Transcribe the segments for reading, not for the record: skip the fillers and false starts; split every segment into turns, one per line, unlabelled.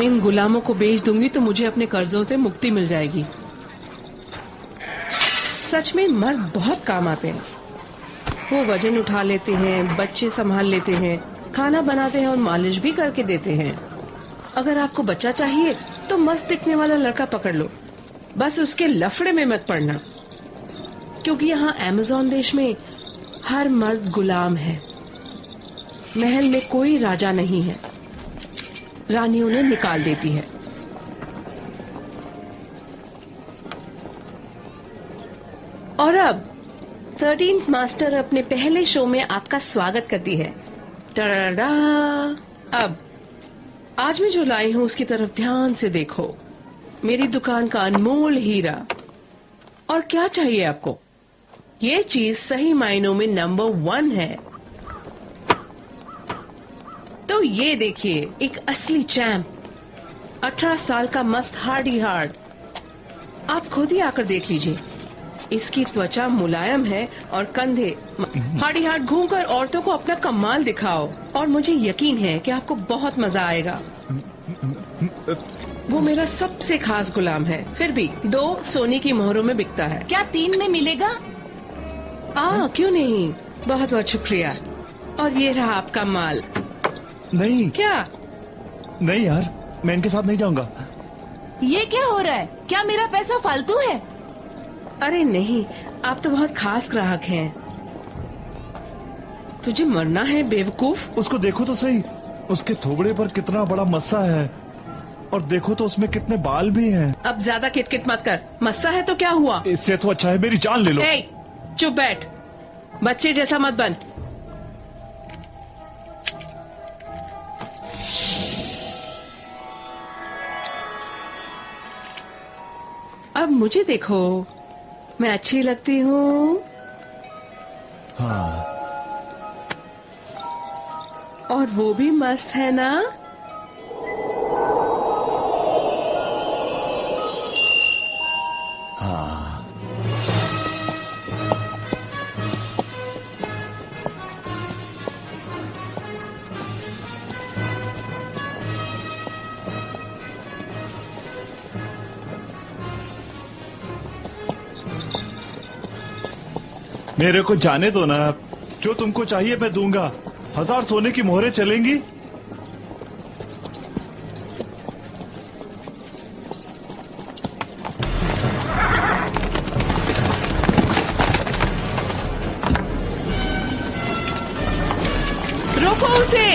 इन गुलामों को बेच दूंगी तो मुझे अपने कर्जों से मुक्ति मिल जाएगी। सच में मर्द बहुत काम आते हैं। वो वजन उठा लेते हैं, बच्चे संभाल लेते हैं, खाना बनाते हैं और मालिश भी करके देते हैं। अगर आपको बच्चा चाहिए तो मस्त दिखने वाला लड़का पकड़ लो, बस उसके लफड़े में मत पड़ना, क्योंकि यहाँ अमेज़न देश में हर मर्द गुलाम है। महल में कोई राजा नहीं है, रानी उन्हें निकाल देती है। और अब 13th मास्टर अपने पहले शो में आपका स्वागत करती है। टराडा। अब आज मैं जो लाई हूं उसकी तरफ ध्यान से देखो। मेरी दुकान का अनमोल हीरा। और क्या चाहिए आपको? ये चीज सही मायनों में नंबर 1 है। तो ये देखिए, एक असली चैंप, 18 साल का मस्त हार्डी हार्ड। आप खुद ही आकर देख लीजिए। इसकी त्वचा मुलायम है और कंधे। हार्डी हार्ड घूमकर औरतों को अपना कमाल दिखाओ और मुझे यकीन है कि आपको बहुत मजा आएगा। वो मेरा सबसे खास गुलाम है, फिर भी 2 सोने की मोहरों में बिकता है।
क्या 3 में मिलेगा?
क्यों नहीं, बहुत बहुत शुक्रिया। और ये रहा आपका माल।
नहीं।
क्या?
नहीं यार, मैं इनके साथ नहीं जाऊंगा।
ये क्या हो रहा है? क्या मेरा पैसा फालतू है?
अरे नहीं, आप तो बहुत खास ग्राहक हैं। तुझे मरना है बेवकूफ।
उसको देखो तो सही, उसके थोबड़े पर कितना बड़ा मस्सा है, और देखो तो उसमें कितने बाल भी हैं।
अब ज्यादा किटकिट मत कर। मस्सा है तो क्या हुआ?
इससे तो अच्छा है मेरी जान ले लो।
चुप बैठ, बच्चे जैसा मत बन। अब मुझे देखो, मैं अच्छी लगती हूँ।
हाँ।
और वो भी मस्त है ना?
हाँ। मेरे को जाने दो ना, जो तुमको चाहिए मैं दूंगा। 1000 सोने की मोहरें चलेंगी?
रोको उसे।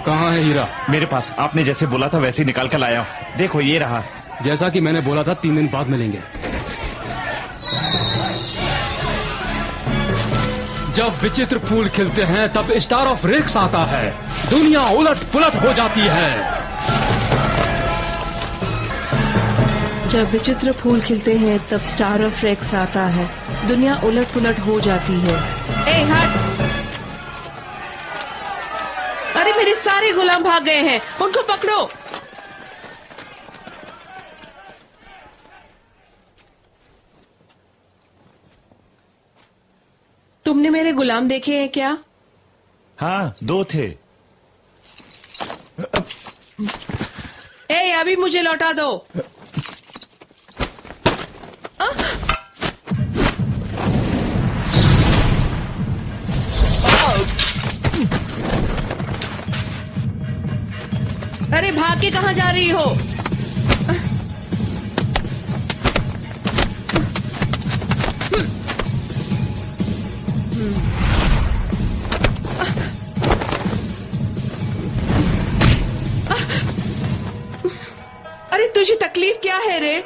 कहाँ है हीरा?
मेरे पास, आपने जैसे बोला था वैसे ही निकाल कर लाया हूँ। देखो ये रहा।
जैसा कि मैंने बोला था 3 दिन बाद मिलेंगे। जब विचित्र फूल खिलते हैं तब स्टार ऑफ रिक्स आता है, दुनिया उलट पुलट हो जाती है।
जब विचित्र फूल खिलते हैं तब स्टार ऑफ रेक्स आता है, दुनिया उलट पुलट हो जाती है। हट! अरे मेरे सारे गुलाम भाग गए हैं, उनको पकड़ो। तुमने मेरे गुलाम देखे हैं क्या?
हाँ, 2 थे।
अभी मुझे लौटा दो। अरे भाग के कहाँ जा रही हो? अरे तुझे तकलीफ क्या है रे?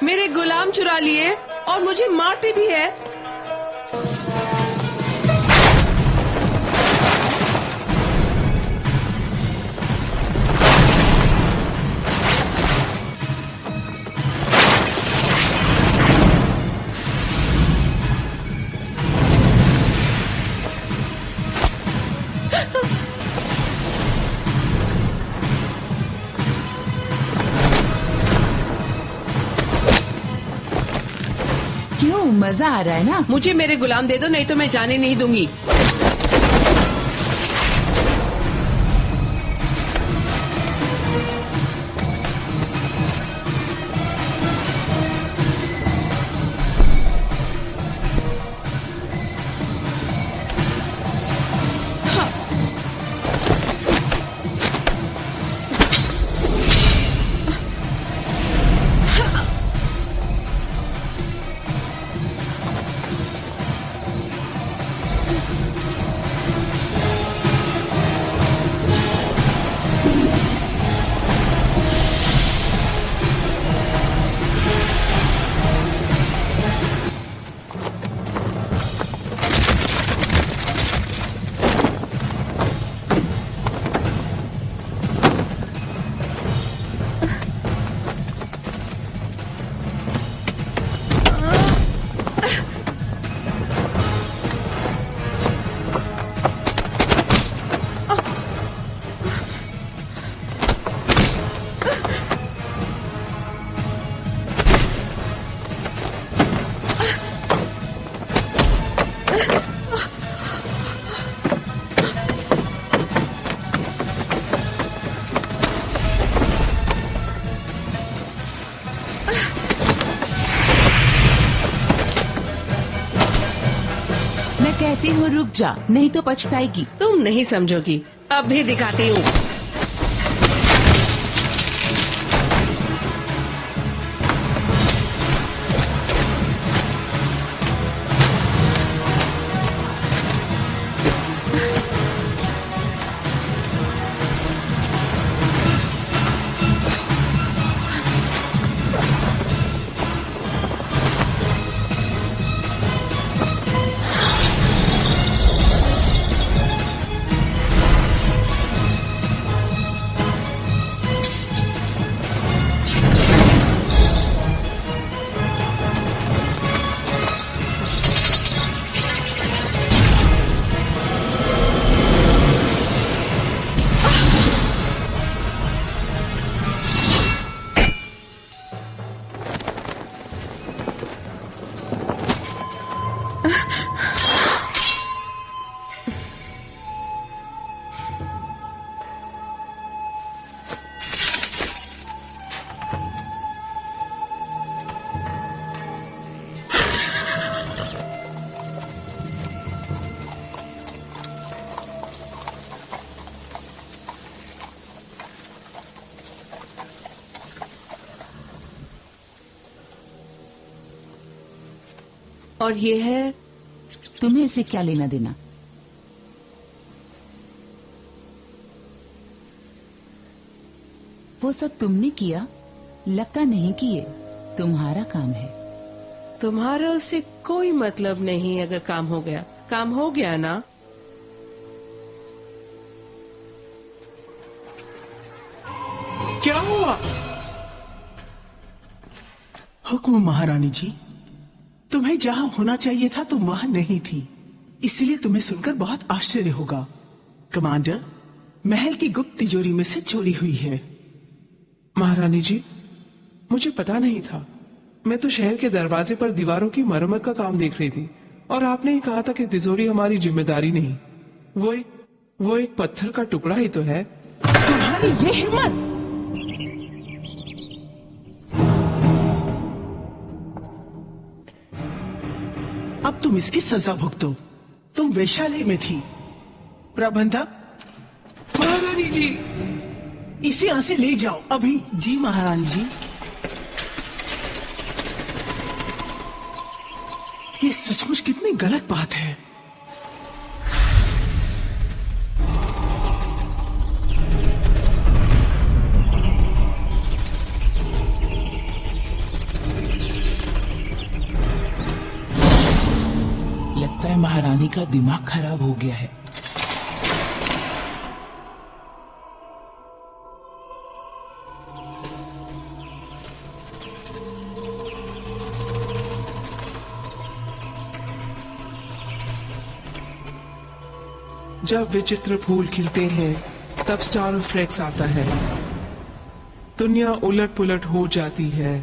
मेरे गुलाम चुरा लिए और मुझे मारती भी है।
क्यों, मजा आ रहा है ना?
मुझे मेरे गुलाम दे दो, नहीं तो मैं जाने नहीं दूंगी।
कहती हूँ रुक जा, नहीं तो पछताएगी।
तुम नहीं समझोगी, अब भी दिखाती हूँ। और ये है,
तुम्हें इससे क्या लेना देना? वो सब तुमने किया, लक्का नहीं किए। तुम्हारा काम है।
तुम्हारा उससे कोई मतलब नहीं। अगर काम हो गया, काम हो गया ना।
क्या हुआ? हुक्म महारानी जी, तुम्हें जहां होना चाहिए था तुम वहां नहीं थी, इसलिए तुम्हें सुनकर बहुत आश्चर्य होगा। कमांडर, महल की गुप्त तिजोरी में से चोरी हुई है। महारानी जी, मुझे पता नहीं था। मैं तो शहर के दरवाजे पर दीवारों की मरम्मत का काम देख रही थी और आपने ही कहा था कि तिजोरी हमारी जिम्मेदारी नहीं। वो एक पत्थर का टुकड़ा ही तो है। तुम्हारी ये हिम्मत! अब तुम इसकी सजा भुगतो। तुम वैशाली में थी। प्रबंधक, महारानी जी, इसे यहां से ले जाओ अभी। जी महारानी जी। ये सचमुच कितनी गलत बात है। लगता है महारानी का दिमाग खराब हो गया है। जब विचित्र फूल खिलते हैं तब स्टार ऑफ रेक्स आता है। दुनिया उलट पुलट हो जाती है।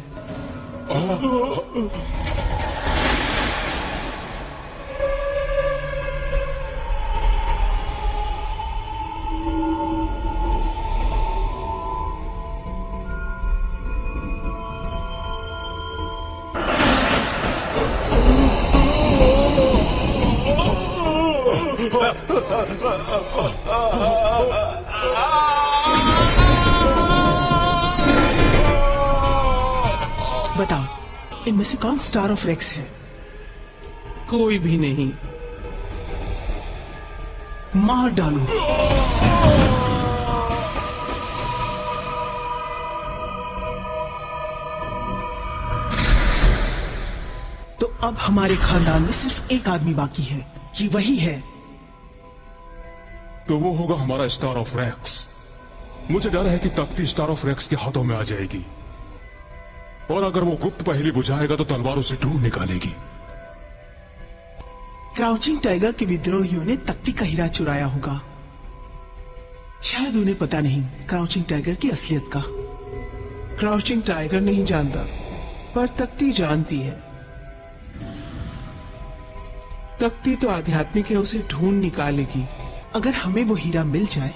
बताओ, इनमें से कौन स्टार ऑफ रेक्स है? कोई भी नहीं। मार डालो। तो अब हमारे खानदान में सिर्फ एक आदमी बाकी है, ये वही है।
तो वो होगा हमारा स्टार ऑफ रेक्स। मुझे डर है कि तख्ती स्टार ऑफ रेक्स के हाथों में आ जाएगी, और अगर वो गुप्त पहेली बुझाएगा तो तलवारों से ढूंढ निकालेगी।
क्राउचिंग टाइगर के विद्रोहियों ने तख्ती का हीरा चुराया होगा। शायद उन्हें पता नहीं क्राउचिंग टाइगर की असलियत का। क्राउचिंग टाइगर नहीं जानता, पर तख्ती जानती है। तख्ती तो आध्यात्मिक है, उसे ढूंढ निकालेगी। अगर हमें वो हीरा मिल जाए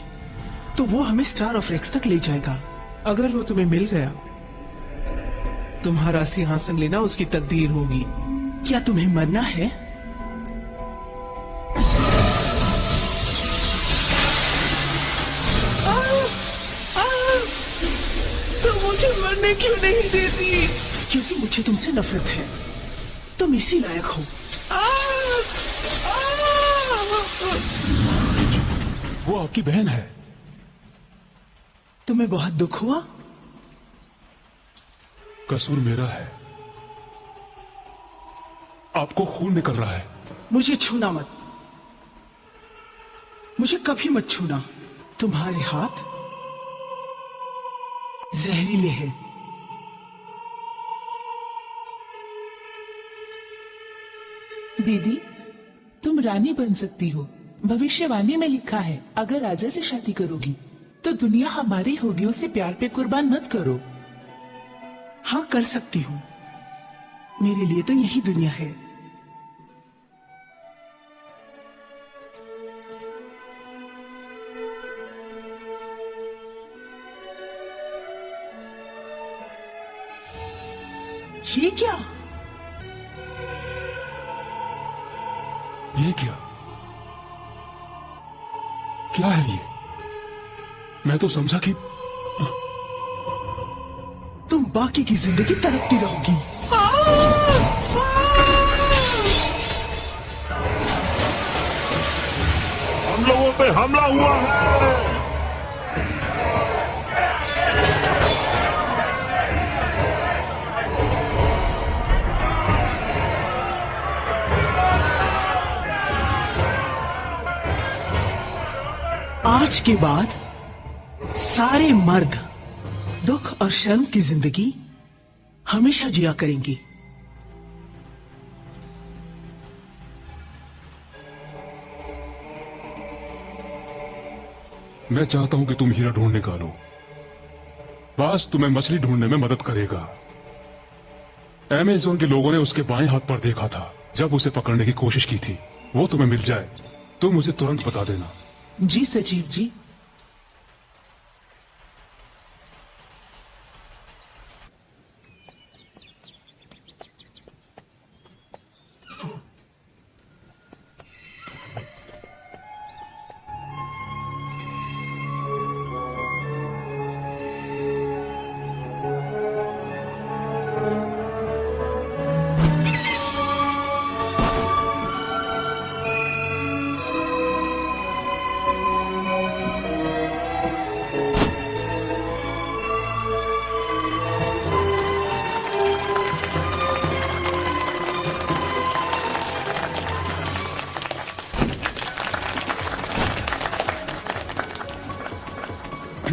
तो वो हमें स्टार ऑफ रेक्स तक ले जाएगा। अगर वो तुम्हें मिल गया, तुम्हारा सिंहासन लेना उसकी तकदीर होगी। क्या तुम्हें मरना है? तो मुझे मरने क्यों नहीं देती? क्योंकि मुझे तुमसे नफरत है। तुम इसी लायक हो।
वो आपकी बहन है।
तुम्हें बहुत दुख हुआ?
कसूर मेरा है। आपको खून निकल रहा है।
मुझे छूना मत। मुझे कभी मत छूना। तुम्हारे हाथ जहरीले हैं।
दीदी, तुम रानी बन सकती हो। भविष्यवाणी में लिखा है, अगर राजा से शादी करोगी तो दुनिया हमारी होगी। उसे प्यार पे कुर्बान मत करो।
हाँ, कर सकती हूँ। मेरे लिए तो यही दुनिया है। ये क्या?
ये क्या? क्या है ये? मैं तो समझा कि
तुम बाकी की जिंदगी तड़पती रहोगी।
हम लोगों पे हमला हुआ है।
आज के बाद सारे मर्द दुख और शर्म की जिंदगी हमेशा जिया करेंगी।
मैं चाहता हूं कि तुम हीरा ढूंढ निकालो। बस तुम्हें मछली ढूंढने में मदद करेगा। अमेज़न के लोगों ने उसके बाएं हाथ पर देखा था जब उसे पकड़ने की कोशिश की थी। वो तुम्हें मिल जाए तो मुझे तुरंत बता देना।
जी सचिव जी।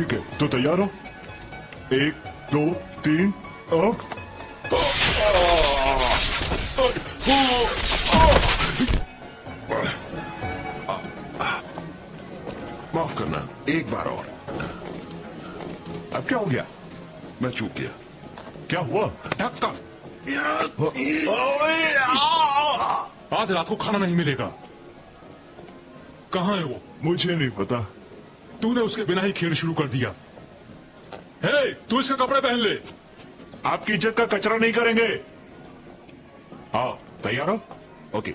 ठीक है, तो तैयार हो? 1 2 3 अब माफ करना, एक बार और।
अब क्या हो गया?
मैं चूक गया।
क्या हुआ?
ढक्कन। आज रात को खाना नहीं मिलेगा। कहाँ है वो?
मुझे नहीं पता।
तूने उसके बिना ही खेल शुरू कर दिया। हे, तू इसके कपड़े पहन ले।
आपकी इज्जत का कचरा नहीं करेंगे। हाँ, तैयार हो?
ओके।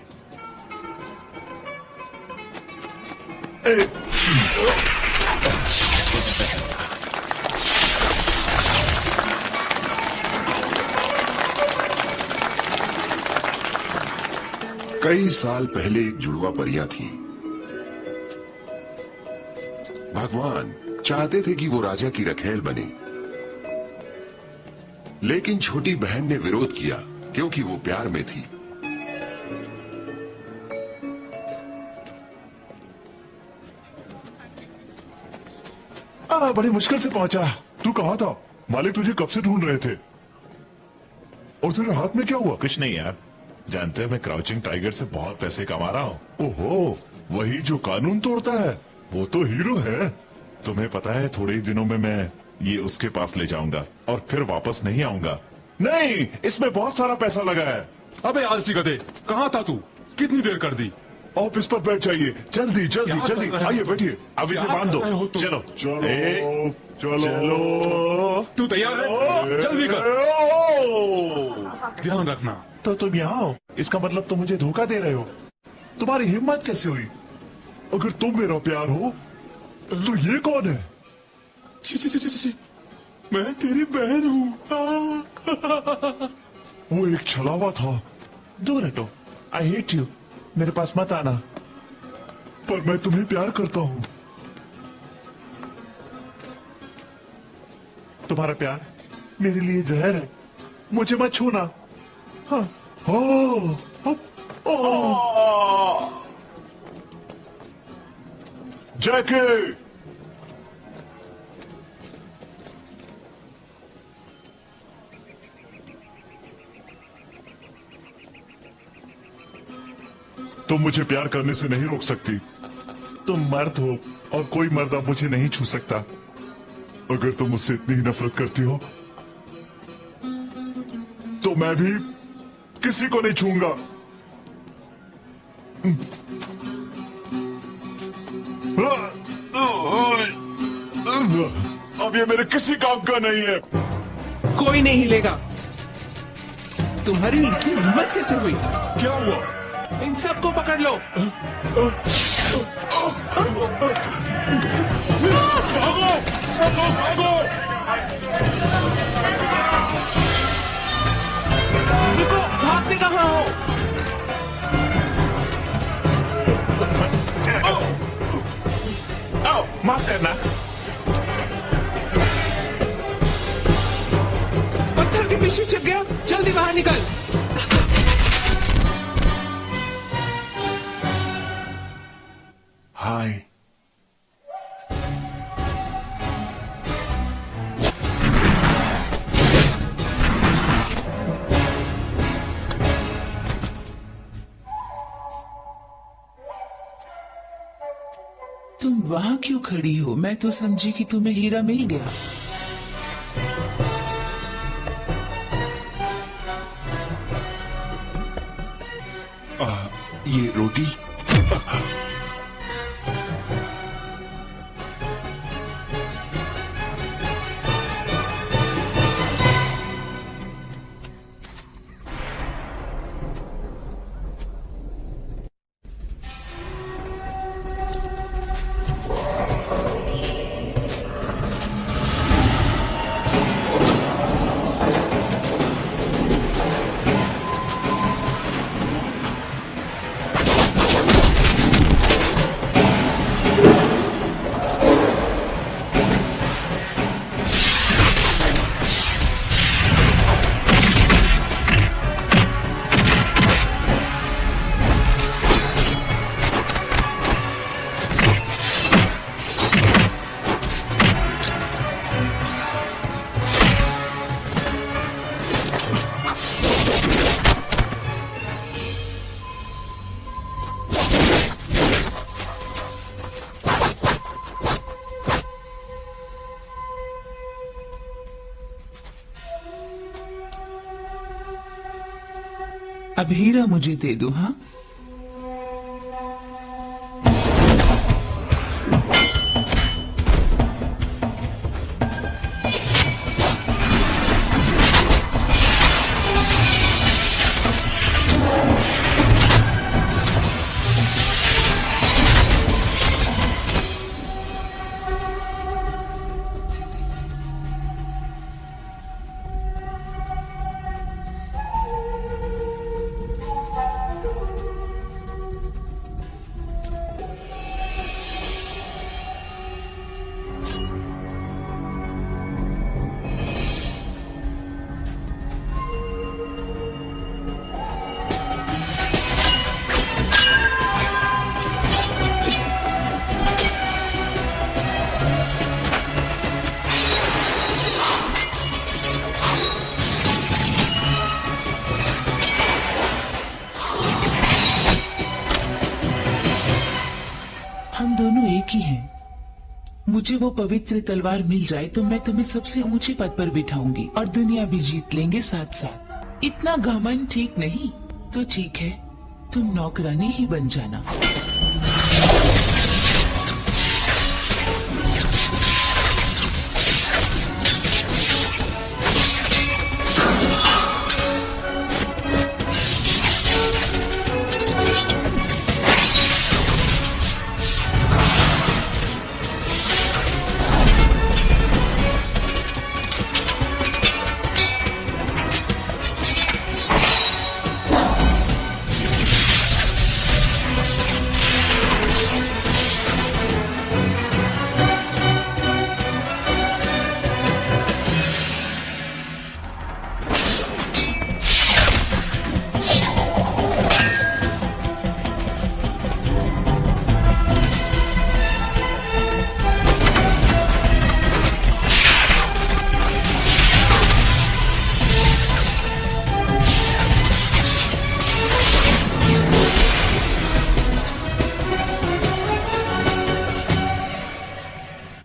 कई साल पहले एक जुड़वा परियां थी। भगवान चाहते थे कि वो राजा की रखेल बने, लेकिन छोटी बहन ने विरोध किया क्योंकि वो प्यार में थी।
बड़ी मुश्किल से पहुंचा। तू कहाँ था? मालिक तुझे कब से ढूंढ रहे थे। और तेरे हाथ में क्या हुआ? कुछ नहीं यार, जानते हो मैं क्राउचिंग टाइगर से बहुत पैसे कमा रहा हूँ। ओहो, वही जो कानून तोड़ता है, वो तो हीरो है। तुम्हें पता है थोड़े ही दिनों में मैं ये उसके पास ले जाऊंगा और फिर वापस नहीं आऊंगा। नहीं, इसमें बहुत सारा पैसा लगा है।
अबे आलसी गधे, कहाँ था तू? कितनी देर कर दी?
ऑफिस पर बैठ जाइए, जल्दी जल्दी
क्या
जल्दी।
कर रहे हो?
आइए बैठिए, अब इसे
क्या
बांध
कर रहे हो
दो।
तुम?
चलो
चलो,
चलो चलो।
तू तैयार है? जल्दी कर। ध्यान रखना।
तो तुम यहाँ आओ, इसका मतलब तुम मुझे धोखा दे रहे हो। तुम्हारी हिम्मत कैसे हुई? अगर तुम मेरा प्यार हो तो ये कौन है?
ची, मैं तेरी बहन हूँ।
वो एक छलावा था। दूर हटो, आई हेट यू। मेरे पास मत आना। पर मैं तुम्हें प्यार करता हूँ। तुम्हारा प्यार मेरे लिए जहर है। मुझे मत छूना। हाँ। जैकी, तुम मुझे प्यार करने से नहीं रोक सकती। तुम मर्द हो और कोई मर्द अब मुझे नहीं छू सकता। अगर तुम मुझसे इतनी ही नफरत करती हो तो मैं भी किसी को नहीं छूंगा। अब ये मेरे किसी काम का नहीं है।
कोई नहीं हिलेगा। तुम्हारी इतनी हिम्मत कैसे हुई?
क्या हुआ?
इन सबको पकड़ लो।
भागो, सब लोग भागो।
रुको, भागते कहाँ हो?
आओ, माफ करना।
पत्थर के पीछे छिप गया। जल्दी बाहर निकल।
हाय।
तुम वहाँ क्यों खड़ी हो? मैं तो समझी कि तुम्हें हीरा मिल गया।
ये रोटी।
अब हीरा मुझे दे दो। हाँ, हम दोनों एक ही हैं। मुझे वो पवित्र तलवार मिल जाए तो मैं तुम्हें सबसे ऊंचे पद पर बिठाऊंगी और दुनिया भी जीत लेंगे साथ साथ। इतना घमंड ठीक नहीं। तो ठीक है, तुम नौकरानी ही बन जाना।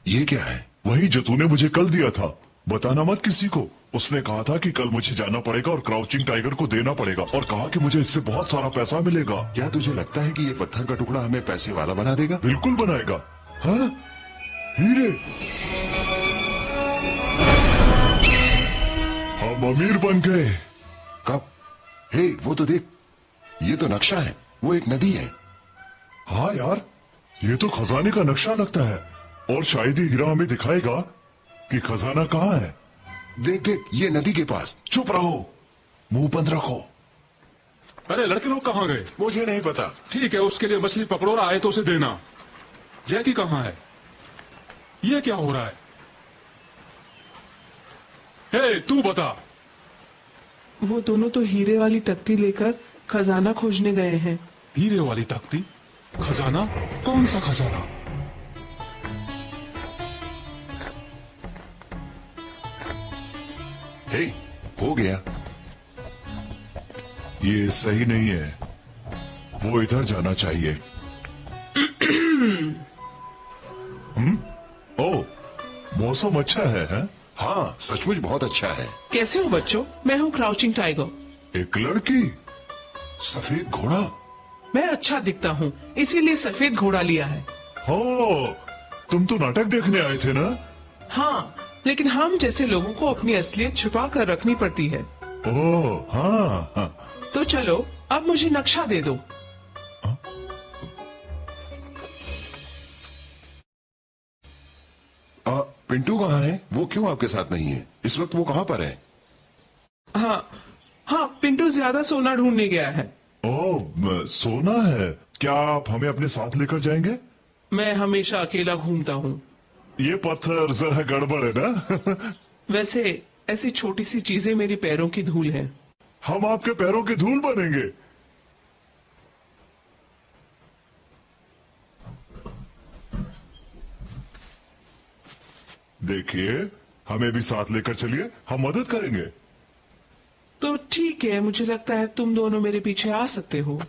ये क्या है?
वही जो तूने मुझे कल दिया था। बताना मत किसी को। उसने कहा था कि कल मुझे जाना पड़ेगा और क्राउचिंग टाइगर को देना पड़ेगा और कहा कि मुझे इससे बहुत सारा पैसा मिलेगा।
क्या तुझे लगता है कि ये पत्थर का टुकड़ा हमें पैसे वाला बना देगा?
बिल्कुल बनाएगा। हाँ? हीरे, हम अमीर बन गए।
कब? हे, वो तो देख, ये तो नक्शा है। वो एक नदी है।
हाँ यार, ये तो खजाने का नक्शा लगता है और शायद ही हीरा हमें दिखाएगा कि खजाना कहाँ है।
देख देख, ये नदी के पास।
चुप रहो, मुंह बंद रखो।
अरे लड़के लोग कहाँ गए?
मुझे नहीं पता।
ठीक है, उसके लिए मछली पकड़ो और आए तो उसे देना। जैकी कहाँ है? ये क्या हो रहा है? हे, तू बता।
वो दोनों तो हीरे वाली तख्ती लेकर खजाना खोजने गए हैं।
हीरे वाली तख्ती? खजाना? कौन सा खजाना?
हे, हो गया।
ये सही नहीं है, वो इधर जाना चाहिए। ओ, मौसम अच्छा है?
हाँ, सचमुच बहुत अच्छा है।
कैसे हो बच्चों? मैं हूँ क्राउचिंग टाइगर।
एक लड़की,
सफेद घोड़ा।
मैं अच्छा दिखता हूँ, इसीलिए सफेद घोड़ा लिया है।
हो, तुम तो नाटक देखने आए थे ना?
हाँ, लेकिन हम जैसे लोगों को अपनी असलियत छुपा कर रखनी पड़ती है।
ओह, हाँ, हाँ।
तो चलो, अब मुझे नक्शा दे दो।
पिंटू कहाँ है? वो क्यों आपके साथ नहीं है? इस वक्त वो कहाँ पर है?
हाँ हाँ, पिंटू ज्यादा सोना ढूंढने गया है।
ओह, सोना है? क्या आप हमें अपने साथ लेकर जाएंगे?
मैं हमेशा अकेला घूमता हूँ।
ये पत्थर जरा गड़बड़ है ना?
वैसे ऐसी छोटी सी चीजें मेरे पैरों की धूल है।
हम आपके पैरों की धूल बनेंगे। देखिए, हमें भी साथ लेकर चलिए, हम मदद करेंगे।
तो ठीक है, मुझे लगता है तुम दोनों मेरे पीछे आ सकते हो।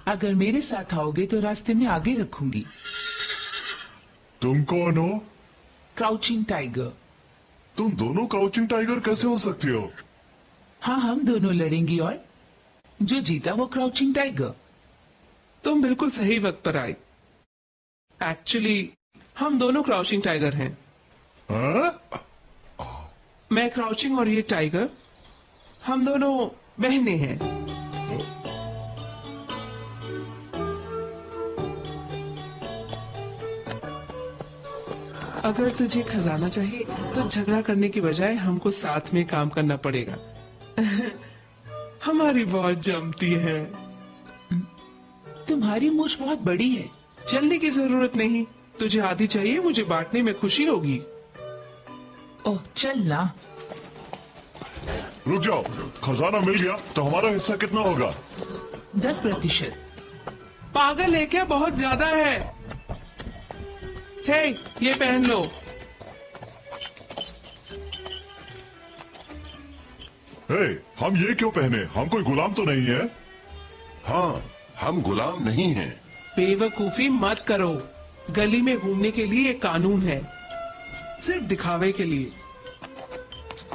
अगर मेरे साथ आओगे तो रास्ते में आगे रखूंगी।
तुम कौन हो?
Crouching tiger.
तुम दोनों क्राउचिंग टाइगर कैसे हो सकती हो?
हाँ, हम दोनों लड़ेंगी और जो जीता वो क्राउचिंग टाइगर।
तुम बिल्कुल सही वक्त पर आए। एक्चुअली हम दोनों क्राउचिंग टाइगर हैं।
हाँ?
मैं क्राउचिंग और ये टाइगर, हम दोनों बहने हैं। अगर तुझे खजाना चाहिए तो झगड़ा करने की बजाय हमको साथ में काम करना पड़ेगा। हमारी बहुत जमती है।
तुम्हारी मूछ बहुत बड़ी है।
जल्दी की जरूरत नहीं, तुझे आधी चाहिए, मुझे बांटने में खुशी होगी।
ओह चल ना।
रुक जाओ, खजाना मिल गया तो हमारा हिस्सा कितना होगा?
10%।
पागल है क्या? बहुत ज्यादा है। हे, ये पहन लो।
हे, हम ये क्यों पहने? हम कोई गुलाम तो नहीं है।
हाँ, हम गुलाम नहीं हैं।
बेवकूफी मत करो। गली में घूमने के लिए एक कानून है, सिर्फ दिखावे के लिए।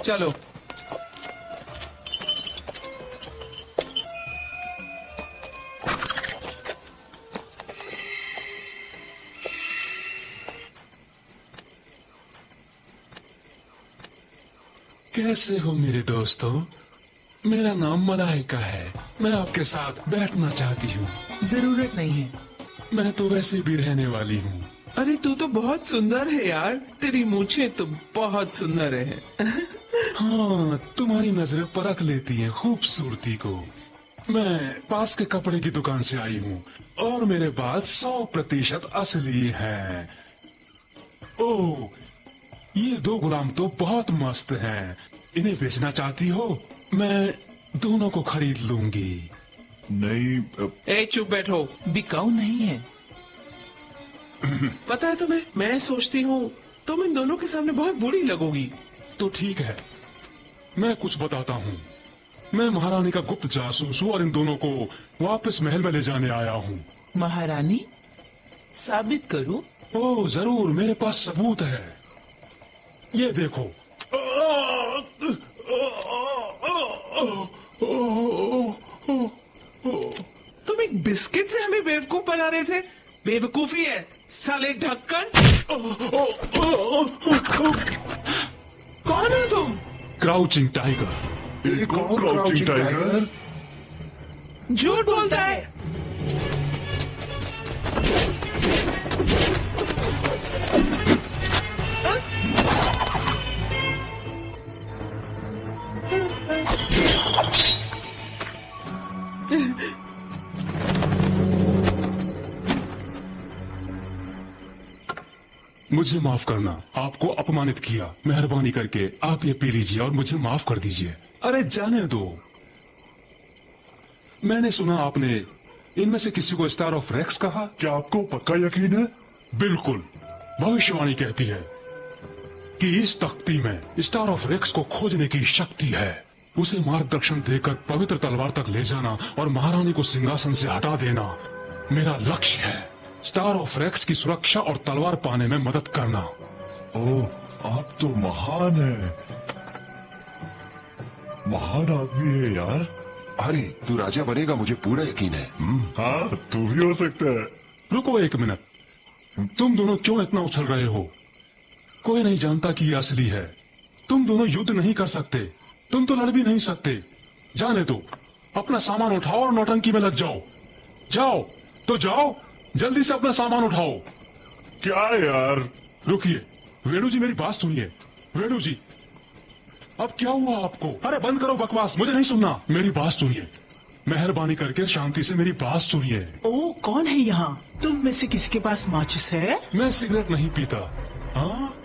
चलो।
कैसे हो मेरे दोस्तों? मेरा नाम मलाइका है। मैं आपके साथ बैठना चाहती हूँ।
जरूरत नहीं है।
मैं तो वैसे भी रहने वाली हूँ।
अरे तू तो बहुत सुंदर है यार, तेरी मूछें तो बहुत सुंदर है।
हाँ, तुम्हारी नजरें परख लेती हैं खूबसूरती को। मैं पास के कपड़े की दुकान से आई हूँ और मेरे बाल 100% असली हैं। ओह, ये 2 गुलाम तो बहुत मस्त हैं। इन्हें बेचना चाहती हो? मैं दोनों को खरीद लूंगी।
नहीं।
ए चुप बैठो।
बिकाऊ नहीं है।
पता है तुम्हें, मैं सोचती हूँ तुम इन दोनों के सामने बहुत बुरी लगोगी।
तो ठीक है, मैं कुछ बताता हूँ। मैं महारानी का गुप्त जासूस हूँ और इन दोनों को वापस महल में ले जाने आया हूँ।
महारानी? साबित करो।
ओह जरूर, मेरे पास सबूत है। ये देखो।
तुम एक बिस्किट से हमें बेवकूफ बना रहे थे। बेवकूफी है साले ढक्कन। कौन है तुम?
Crouching tiger.
एक कौन क्राउचिंग टाइगर?
झूठ बोलता है।
मुझे माफ करना, आपको अपमानित किया। मेहरबानी करके आप ये पी लीजिए और मुझे माफ कर दीजिए। अरे जाने दो। मैंने सुना आपने इनमें से किसी को स्टार ऑफ रेक्स कहा।
क्या आपको पक्का यकीन है?
बिल्कुल। भविष्यवाणी कहती है कि इस तख्ती में स्टार ऑफ रेक्स को खोजने की शक्ति है। उसे मार्गदर्शन देकर पवित्र तलवार तक ले जाना और महारानी को सिंहासन से हटा देना मेरा लक्ष्य है। स्टार ऑफ रेक्स की सुरक्षा और तलवार पाने में मदद करना।
ओह, आप तो महान है, महान आदमी है यार।
अरे तू राजा बनेगा, मुझे पूरा यकीन है।
हाँ, तू भी हो सकता है।
रुको एक मिनट। तुम दोनों क्यों इतना उछल रहे हो? कोई नहीं जानता कि ये असली है। तुम दोनों युद्ध नहीं कर सकते, तुम तो लड़ भी नहीं सकते। जाने दो, अपना सामान उठाओ और नौटंकी में लग जाओ। जाओ तो जाओ, जल्दी से अपना सामान उठाओ।
क्या यार?
रुकिए, वेणु जी मेरी बात सुनिए। वेणु जी, अब क्या हुआ आपको? अरे बंद करो बकवास, मुझे नहीं सुनना। मेरी बात सुनिए, मेहरबानी करके शांति से मेरी बात सुनिए।
ओ, कौन है यहाँ? तुम में से किसी के पास माचिस है?
मैं सिगरेट नहीं पीता। हाँ,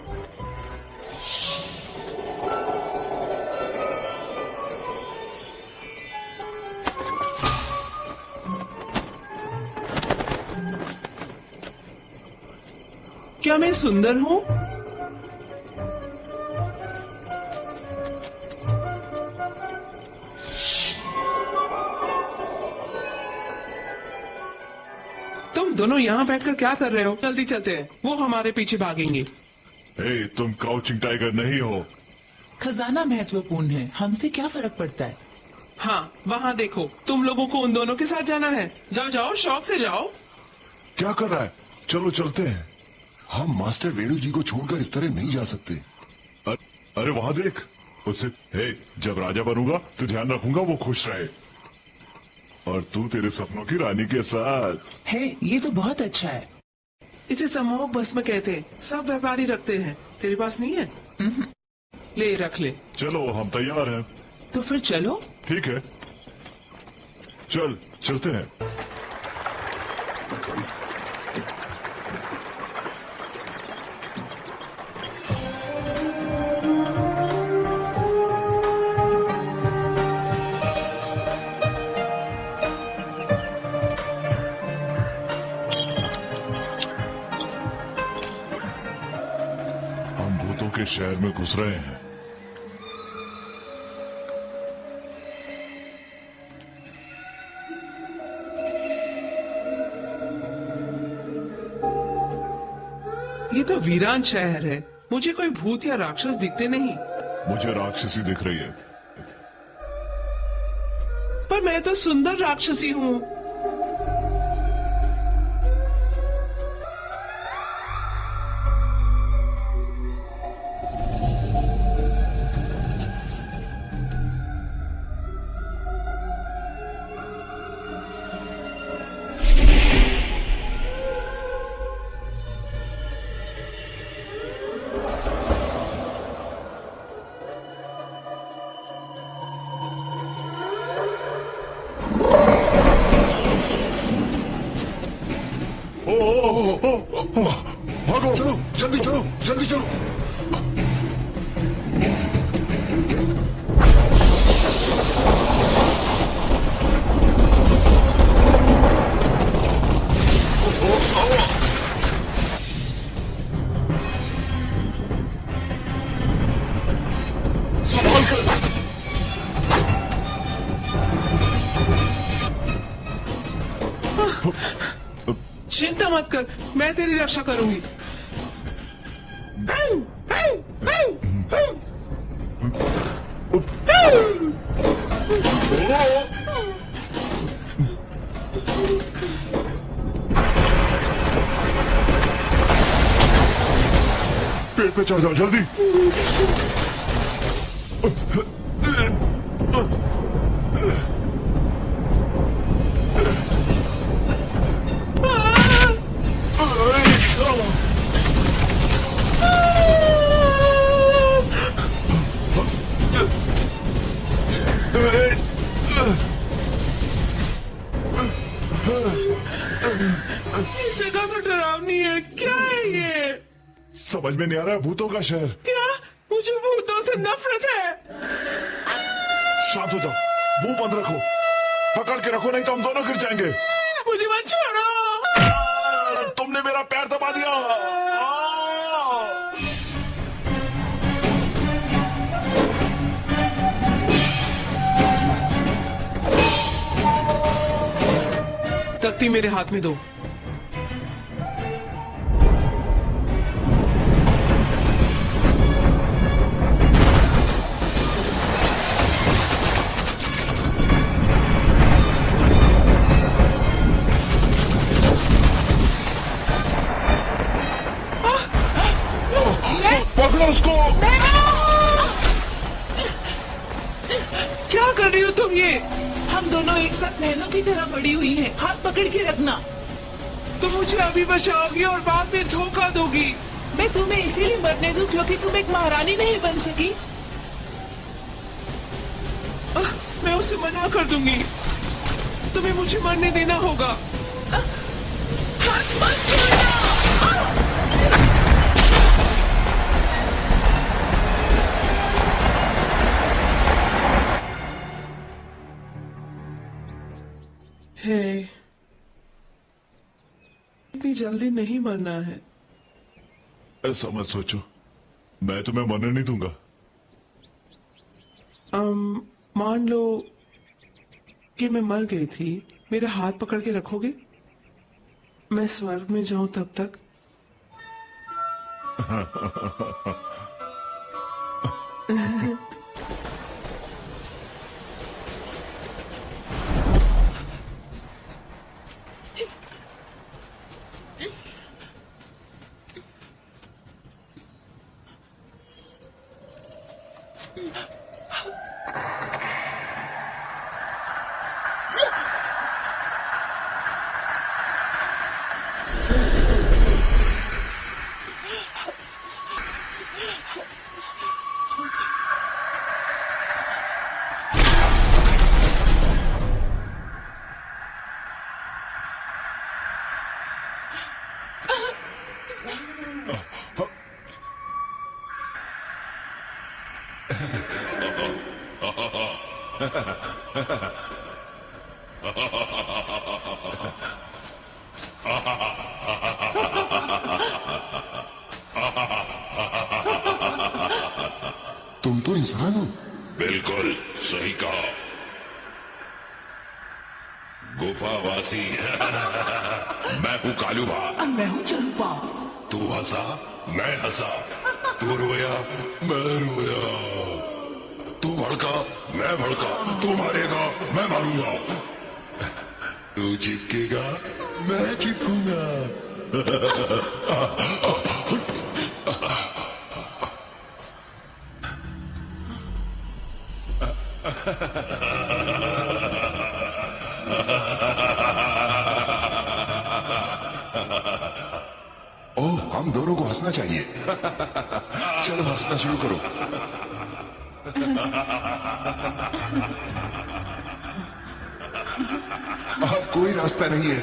क्या मैं सुंदर हूँ? तुम दोनों यहाँ बैठकर क्या कर रहे हो? जल्दी चलते हैं, वो हमारे पीछे भागेंगे।
हे, तुम क्राउचिंग टाइगर नहीं हो।
खजाना महत्वपूर्ण है, हमसे क्या फर्क पड़ता है?
हाँ, वहाँ देखो, तुम लोगों को उन दोनों के साथ जाना है। जाओ जाओ, शौक से जाओ।
क्या कर रहा है? चलो चलते हैं। हम मास्टर वेणु जी को छोड़कर इस तरह नहीं जा सकते।
अरे वहां देख उसे। हे, जब राजा बनूंगा तो ध्यान रखूंगा वो खुश रहे, और तू तेरे सपनों की रानी के साथ।
है, ये तो बहुत अच्छा है।
इसे सम्मोहक भस्म कहते हैं, सब व्यापारी रखते हैं। तेरे पास नहीं है? ले, रख ले।
चलो हम तैयार हैं।
तो फिर चलो।
ठीक है, चलते हैं। हम भूतों के शहर में घुस रहे हैं।
ये तो वीरान शहर है। मुझे कोई भूत या राक्षस दिखते नहीं।
मुझे राक्षसी दिख रही है।
पर मैं तो सुंदर राक्षसी हूँ।
भागो, चलो जल्दी चलो, जल्दी चलो। संभाल कर।
चिंता मत कर, मैं तेरी रक्षा करूंगी।
पेड़ पे चढ़ जाओ जल्दी।
ये जगह तो डरावनी है। क्या है ये?
समझ में नहीं आ रहा है, भूतों का शहर।
क्या? मुझे भूतों से नफरत है।
शांत हो जाओ, मुंह बंद रखो, पकड़ के रखो, नहीं तो हम दोनों गिर जाएंगे।
मुझे मत छोड़ो।
तुमने मेरा पैर दबा दिया।
तख्ती मेरे हाथ में दो।
पकड़ो उसको।
क्या कर रही हो तुम ये?
हम दोनों एक साथ बहनों की तरह पड़ी हुई हैं। हाथ पकड़ के रखना।
तुम मुझे अभी बचाओगी और बाद में धोखा दोगी।
मैं तुम्हें इसीलिए मरने दूं क्योंकि तुम एक महारानी नहीं बन सकी।
मैं उसे मना कर दूंगी। तुम्हें मुझे मरने देना होगा।
हाथ मत छोड़ना।
हे, इतनी जल्दी नहीं मरना है।
ऐसा मत सोचो, मैं तुम्हें मरने नहीं दूंगा।
मान लो कि मैं मर गई थी, मेरा हाथ पकड़ के रखोगे? मैं स्वर्ग में जाऊं तब तक।
तुम तो इंसान हो।
बिल्कुल सही कहा, गुफावासी। मैं हूँ कालूबा।
अब मैं हूँ चंपा।
तू हंसा, मैं हंसा। तू रोया, मैं रोया। तू भड़का, मैं भड़का। तू मारेगा, मैं मारूंगा। तू चिपकेगा, मैं चिपकूंगा।
ओह, हम दोनों को हंसना चाहिए। चलो हंसना शुरू करो। अब कोई रास्ता नहीं है।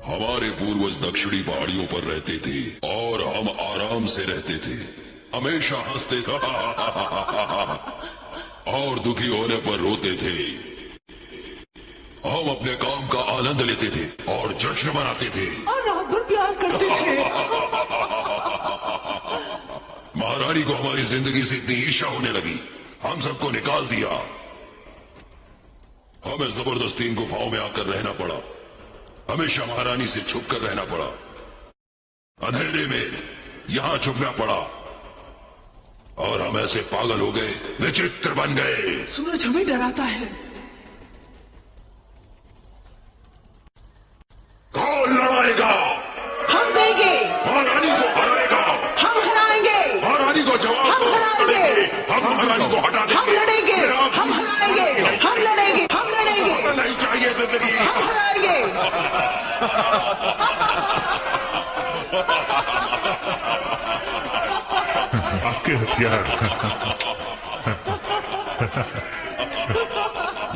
हमारे पूर्वज दक्षिणी पहाड़ियों पर रहते थे और हम आराम से रहते थे, हमेशा हंसते थे और दुखी होने पर रोते थे। हम अपने काम का आनंद लेते थे और जश्न मनाते थे
और रात भर प्यार करते थे।
महारानी को हमारी जिंदगी से इतनी ईर्ष्या होने लगी, हम सबको निकाल दिया। हमें जबरदस्ती इन गुफाओं में आकर रहना पड़ा, हमेशा महारानी से छुप कर रहना पड़ा, अंधेरे में यहां छुपना पड़ा और हम ऐसे पागल हो गए, विचित्र बन गए।
सूरज हमें डराता है।
कौन लड़ाएगा?
हम देंगे।
महारानी को हराएगा।
हम हराएंगे।
महारानी को जवाब
हम हराएंगे।
हम महारानी को हटा
हम
देंगे।
लड़ेंगे। हम हराएंगे। हम लड़ेंगे। हम लड़ेंगे।
हमें नहीं चाहिए जिंदगी।
हम हराएंगे।
आपके हथियार।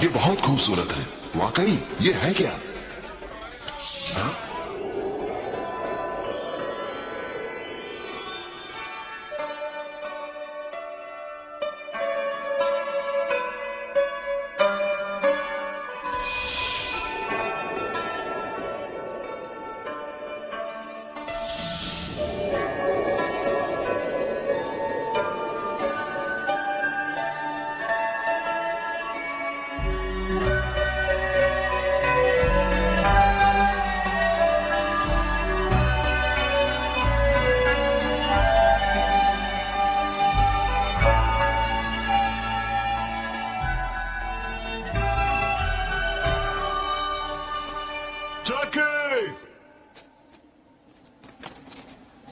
ये बहुत खूबसूरत है। वाकई ये है क्या?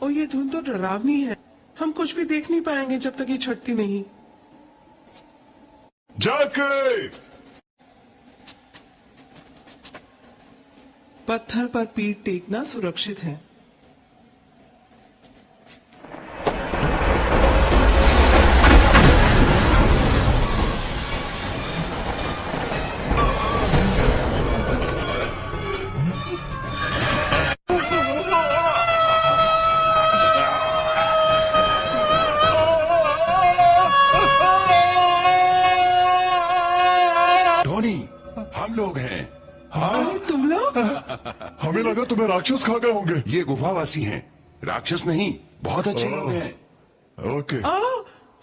और ये धुन तो डरावनी है। हम कुछ भी देख नहीं पाएंगे जब तक ये छटती नहीं।
जाके
पत्थर पर पीठ टेकना सुरक्षित है।
हम लोग हैं।
हाँ तुम लोग?
हमें लगा तुम्हें राक्षस खा गए होंगे।
ये गुफावासी हैं, राक्षस नहीं। बहुत अच्छे लोग हैं।
ओके।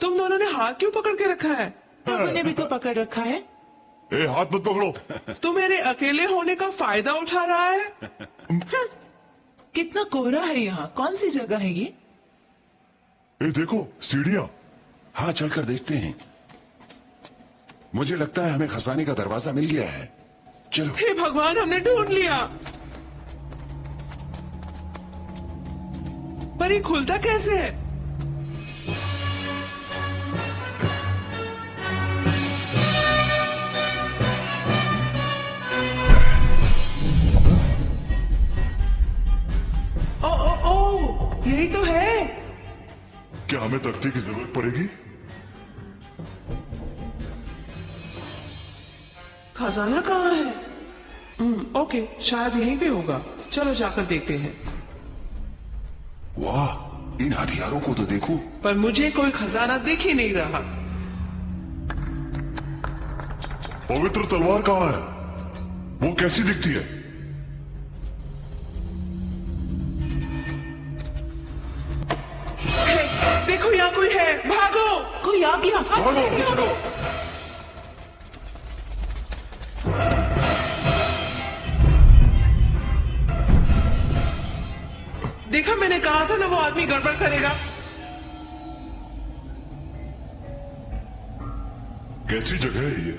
तुम दोनों ने हाथ क्यों पकड़ के रखा है?
प्रभु ने भी तो पकड़ रखा है।
ए, हाथ मत पकड़ो।
तू मेरे अकेले होने का फायदा उठा रहा है।
कितना कोहरा है यहाँ, कौन सी जगह है ये?
ए देखो सीढ़ियां।
हाँ, चलकर देखते हैं। मुझे लगता है हमें खजाने का दरवाजा मिल गया है। चलो।
हे भगवान, हमने ढूंढ लिया। पर ये खुलता कैसे है? ओ, यही तो है।
क्या हमें तख्ती की जरूरत पड़ेगी?
खजाना कहाँ है? ओके, शायद यहीं पे होगा। चलो जाकर देखते हैं।
वाह, इन हथियारों को तो देखो।
पर मुझे कोई खजाना दिख ही नहीं रहा।
पवित्र तलवार कहाँ है? वो कैसी दिखती है?
देखो, यहाँ कोई है। भागो, कोई आ गया।
भागो, चलो।
देखा, मैंने कहा था ना वो आदमी गड़बड़ करेगा।
कैसी जगह है ये?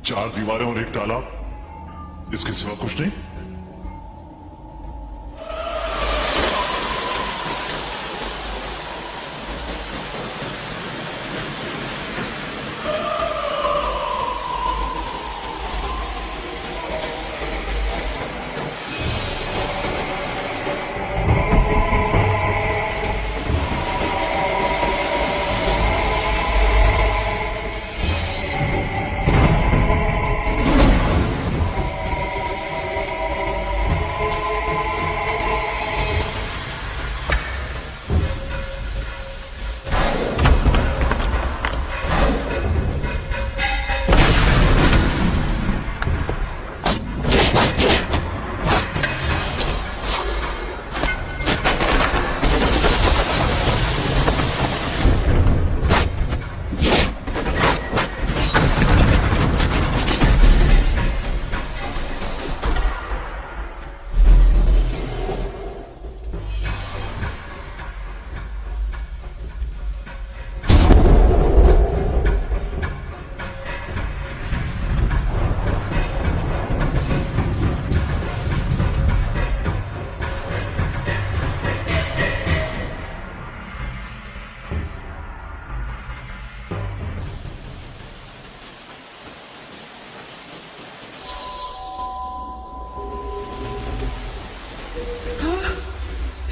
4 दीवारें और एक तालाब, इसके सिवा कुछ नहीं।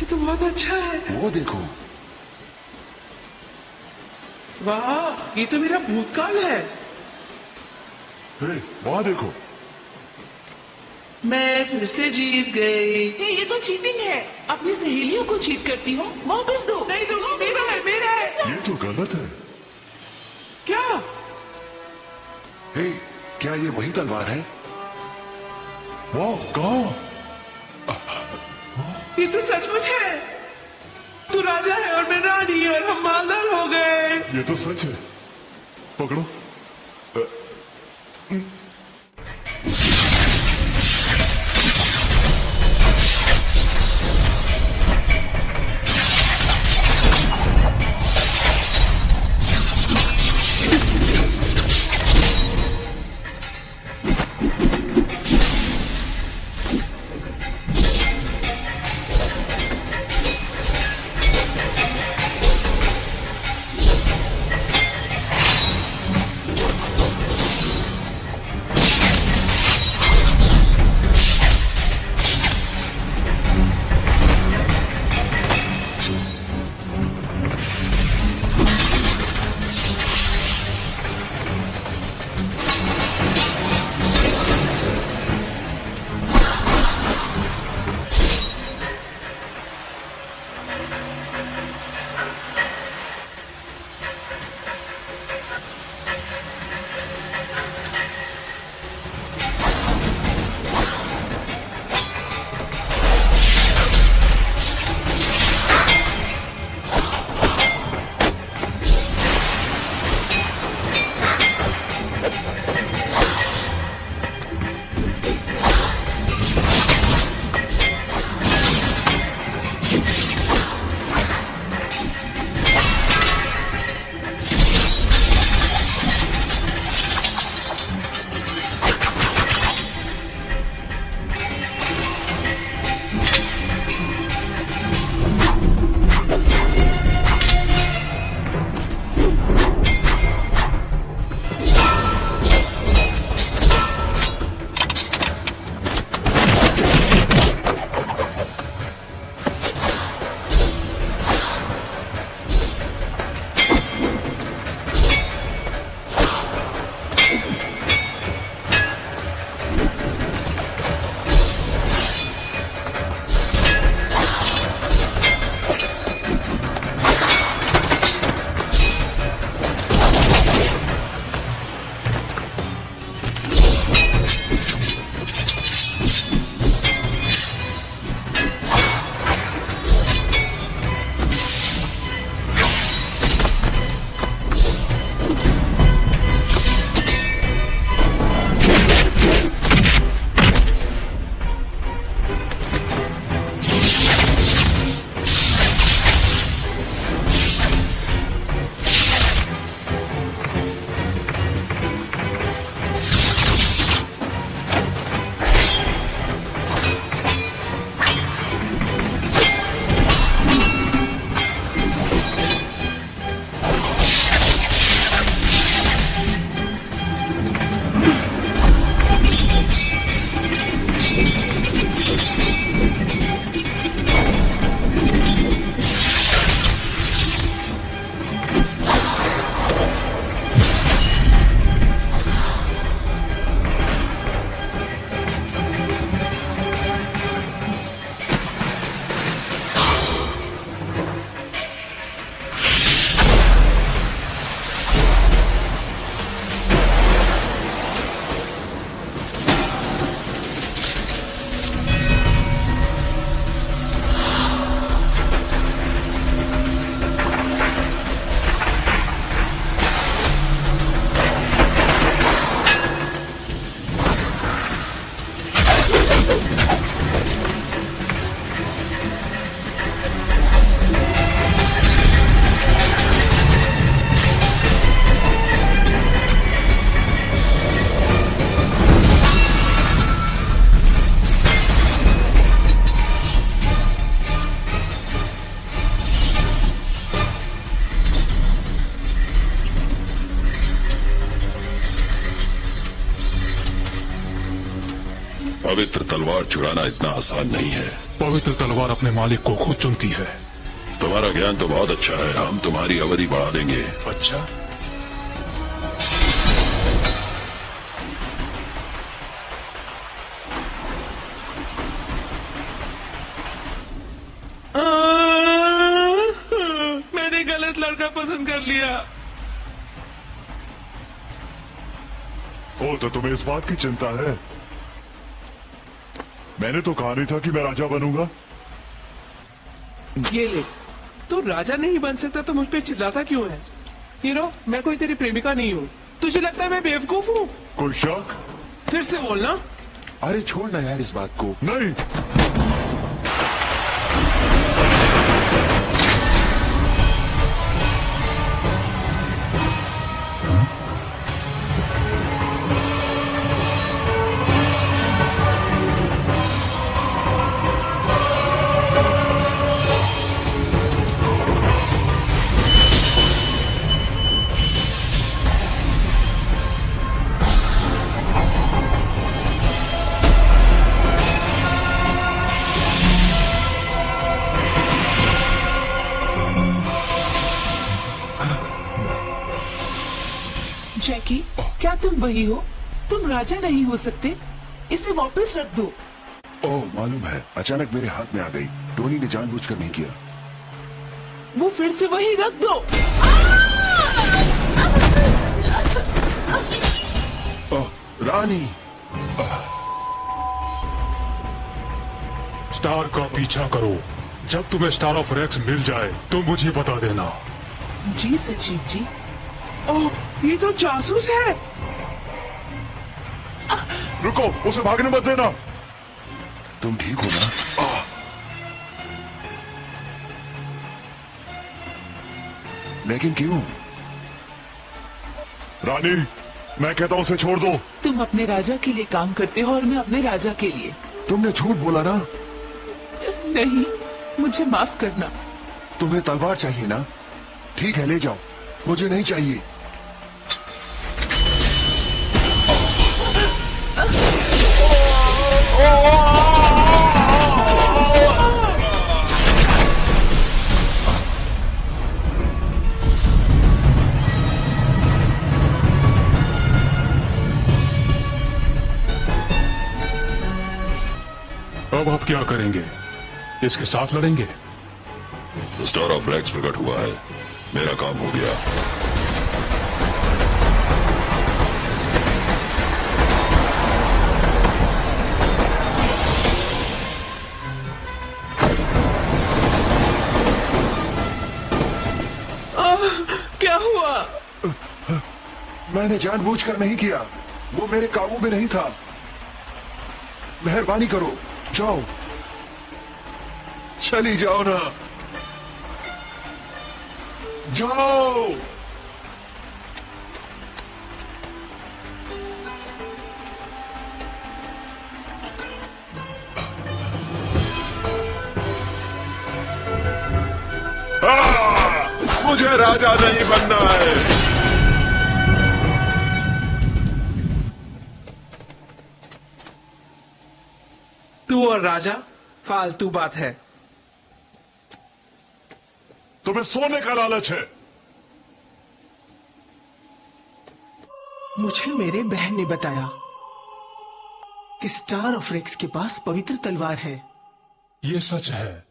तो बहुत अच्छा है।
वो देखो।
वाह, ये तो मेरा भूतकाल है।
वहां देखो।
मैं फिर से जीत गई। ये तो चीटिंग है। अपनी सहेलियों को चीट करती हूँ। वापस दो। नहीं दूंगी, मेरा है, मेरा है।
ये तो गलत है।
क्या?
हे, क्या ये वही तलवार है?
वाह, कहाँ?
ये तो सचमुच है। तू राजा है और मैं रानी, और हम मालदार हो गए।
ये तो सच है। पकड़ो।
पवित्र तलवार चुराना इतना आसान नहीं है।
पवित्र तलवार अपने मालिक को खुद चुनती है।
तुम्हारा ज्ञान तो बहुत अच्छा है, हम तुम्हारी अवधि बढ़ा देंगे।
अच्छा,
मैंने गलत लड़का पसंद कर लिया।
ओ, तो तुम्हें इस बात की चिंता है? मैंने तो कहा नहीं था कि मैं राजा बनूंगा।
ये ले, तू राजा नहीं बन सकता तो मुझ पे चिल्लाता क्यों है? मैं कोई तेरी प्रेमिका नहीं हूँ। तुझे लगता है मैं बेवकूफ हूँ?
कोई शक?
फिर से बोलना।
अरे छोड़ना यार इस बात को।
नहीं।
जैकी, क्या तुम वही हो? तुम राजा नहीं हो सकते। इसे वापस रख दो।
ओह, मालूम है, अचानक मेरे हाथ में आ गई। टोनी ने जानबूझकर नहीं किया।
वो फिर से वही रख दो।
ओह, रानी।
स्टार का पीछा करो। जब तुम्हें स्टार ऑफ रेक्स मिल जाए तो मुझे बता देना।
जी सचिव जी।
ओह, ये तो जासूस है।
रुको, उसे भागने मत देना।
तुम ठीक हो ना? लेकिन क्यों?
रानी, मैं कहता हूं उसे छोड़ दो।
तुम अपने राजा के लिए काम करते हो और मैं अपने राजा के लिए।
तुमने झूठ बोला ना?
नहीं, मुझे माफ करना।
तुम्हें तलवार चाहिए ना? ठीक है, ले जाओ। मुझे नहीं चाहिए।
अब आप क्या करेंगे? इसके साथ लड़ेंगे?
स्टार ऑफ रेक्स प्रकट हुआ है, मेरा काम हो गया।
क्या हुआ?
मैंने जानबूझकर नहीं किया। वो मेरे काबू में नहीं था। मेहरबानी करो, जाओ। चली जाओ ना, जाओ।
मुझे राजा नहीं बनना है।
तू और राजा फालतू बात है।
तुम्हें सोने का लालच है।
मुझे मेरे बहन ने बताया कि स्टार ऑफ रेक्स के पास पवित्र तलवार है।
ये सच है,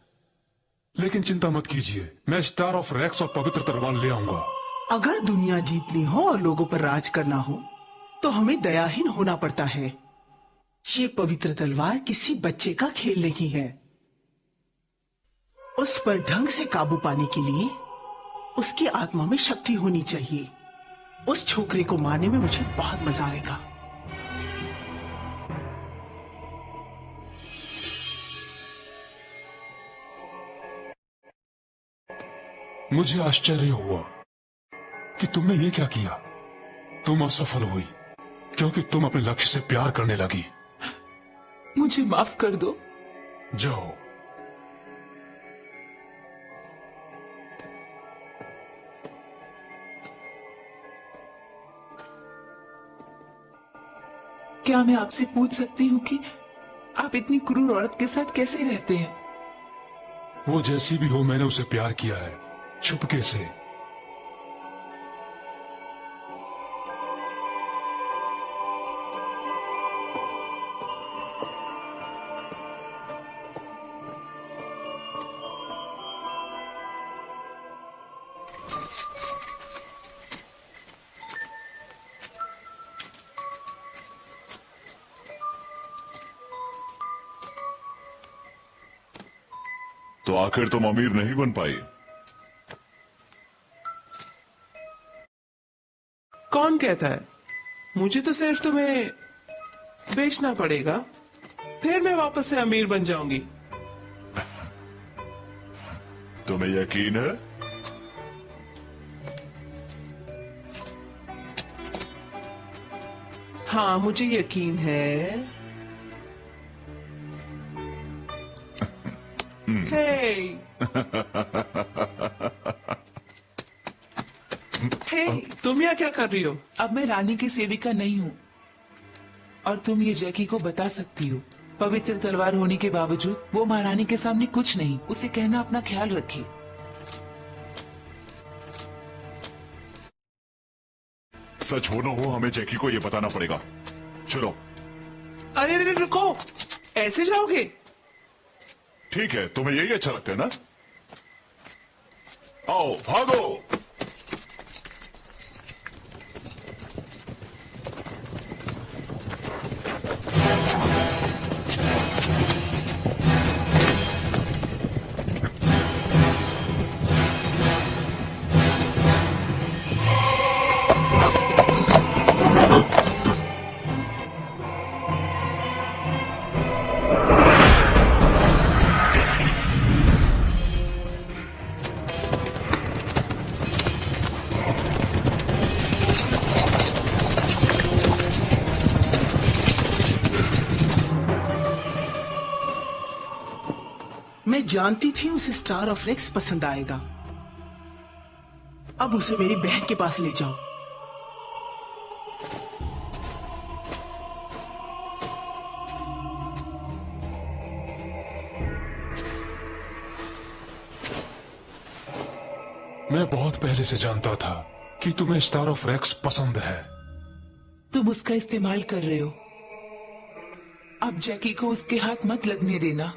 लेकिन चिंता मत कीजिए। मैं स्टार ऑफ रेक्स और पवित्र तलवार ले आऊंगा।
अगर दुनिया जीतनी हो और लोगों पर राज करना हो तो हमें दयाहीन होना पड़ता है। ये पवित्र तलवार किसी बच्चे का खेल नहीं है। उस पर ढंग से काबू पाने के लिए उसकी आत्मा में शक्ति होनी चाहिए। उस छोकरे को मारने में मुझे बहुत मजा आएगा।
मुझे आश्चर्य हुआ कि तुमने ये क्या किया। तुम असफल हुई क्योंकि तुम अपने लक्ष्य से प्यार करने लगी।
मुझे माफ कर दो।
जाओ।
क्या मैं आपसे पूछ सकती हूँ कि आप इतनी क्रूर औरत के साथ कैसे रहते हैं?
वो जैसी भी हो, मैंने उसे प्यार किया है, छुपके से।
तो आखिर तुम अमीर नहीं बन पाई?
कौन कहता है? मुझे तो सिर्फ तुम्हें बेचना पड़ेगा, फिर मैं वापस से अमीर बन जाऊंगी।
तुम्हें यकीन है?
हाँ, मुझे यकीन है। हे, तुम यहाँ क्या कर रही हो?
अब मैं रानी की सेविका नहीं हूँ और तुम ये जैकी को बता सकती हो। पवित्र तलवार होने के बावजूद वो महारानी के सामने कुछ नहीं। उसे कहना अपना ख्याल रखिए।
सच हो न हो, हमें जैकी को ये बताना पड़ेगा। चलो।
अरे अरे रुको, ऐसे जाओगे?
ठीक है, तुम्हें यही अच्छा लगता है ना? आओ, भागो।
मैं जानती थी उसे स्टार ऑफ रेक्स पसंद आएगा। अब उसे मेरी बहन के पास ले जाओ।
मैं बहुत पहले से जानता था कि तुम्हें स्टार ऑफ रेक्स पसंद है।
तुम उसका इस्तेमाल कर रहे हो। अब जैकी को उसके हाथ मत लगने देना।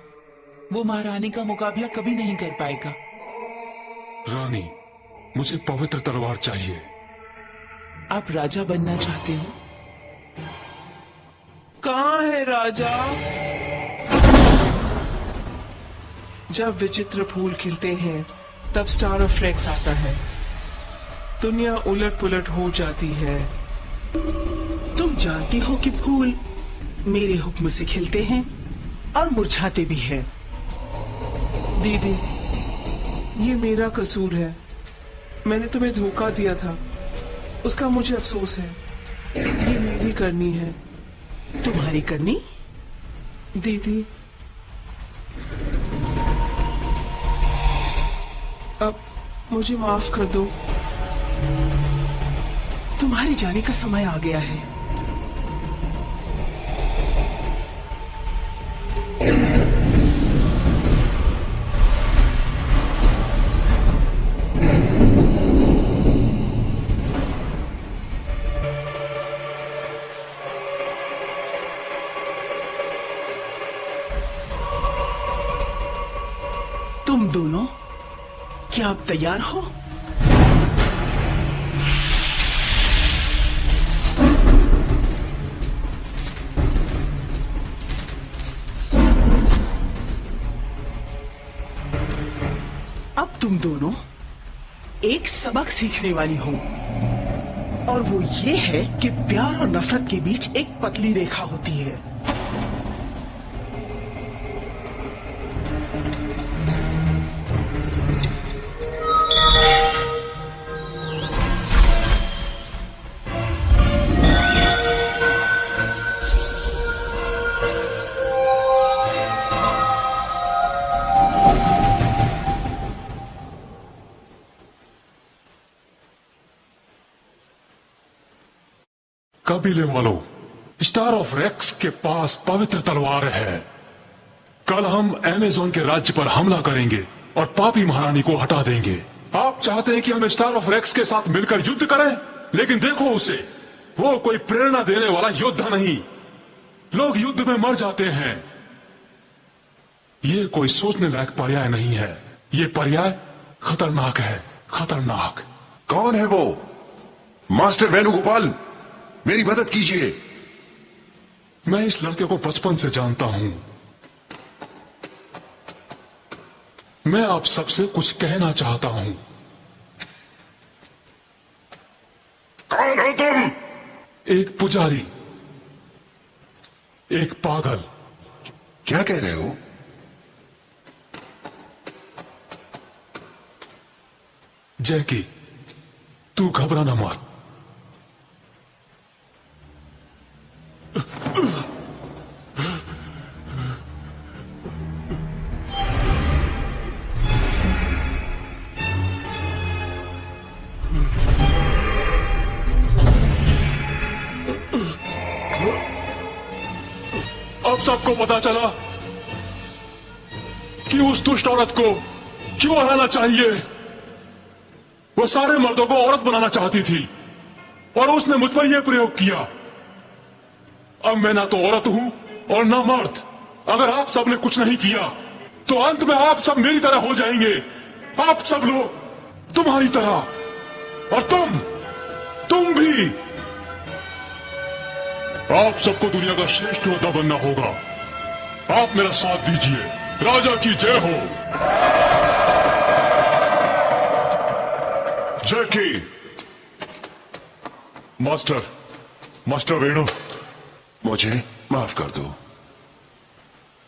वो महारानी का मुकाबला कभी नहीं कर पाएगा।
रानी, मुझे पवित्र तलवार चाहिए।
आप राजा बनना चाहते हो?
कहाँ है राजा? जब विचित्र फूल खिलते हैं तब स्टार ऑफ रेक्स आता है। दुनिया उलट पुलट हो जाती है। तुम जानती हो कि फूल मेरे हुक्म से खिलते हैं और मुरझाते भी हैं। दीदी, ये मेरा कसूर है। मैंने तुम्हें धोखा दिया था, उसका मुझे अफसोस है। ये मेरी करनी है। तुम्हारी करनी? दीदी, अब मुझे माफ कर दो। तुम्हारे जाने का समय आ गया है। तुम दोनों, क्या आप तैयार हो? अब तुम दोनों एक सबक सीखने वाली हो, और वो ये है कि प्यार और नफरत के बीच एक पतली रेखा होती है।
कबीले वालों, स्टार ऑफ रेक्स के पास पवित्र तलवार है। कल हम अमेज़न के राज्य पर हमला करेंगे और पापी महारानी को हटा देंगे। आप चाहते हैं कि हम स्टार ऑफ रेक्स के साथ मिलकर युद्ध करें, लेकिन देखो उसे, वो कोई प्रेरणा देने वाला योद्धा नहीं। लोग युद्ध में मर जाते हैं। ये कोई सोचने लायक पर्याय नहीं है। ये पर्याय खतरनाक है, खतरनाक।
कौन है वो? मास्टर वेणुगोपाल, मेरी मदद कीजिए।
मैं इस लड़के को बचपन से जानता हूं। मैं आप सबसे कुछ कहना चाहता हूं।
कौन हो तुम?
एक पुजारी, एक पागल।
क्या कह रहे हो?
जैकी, तू घबराना मत। अब सबको पता चला कि उस दुष्ट औरत को क्यों हराना चाहिए। वो सारे मर्दों को औरत बनाना चाहती थी और उसने मुझ पर यह प्रयोग किया। अब मैं ना तो औरत हूं और ना मर्द। अगर आप सब ने कुछ नहीं किया तो अंत में आप सब मेरी तरह हो जाएंगे। आप सब लोग तुम्हारी तरह, और तुम भी। आप सबको दुनिया का श्रेष्ठ योद्धा बनना होगा। आप मेरा साथ दीजिए। राजा की जय हो।
जैकी, मास्टर वेणु,
मुझे माफ कर दो।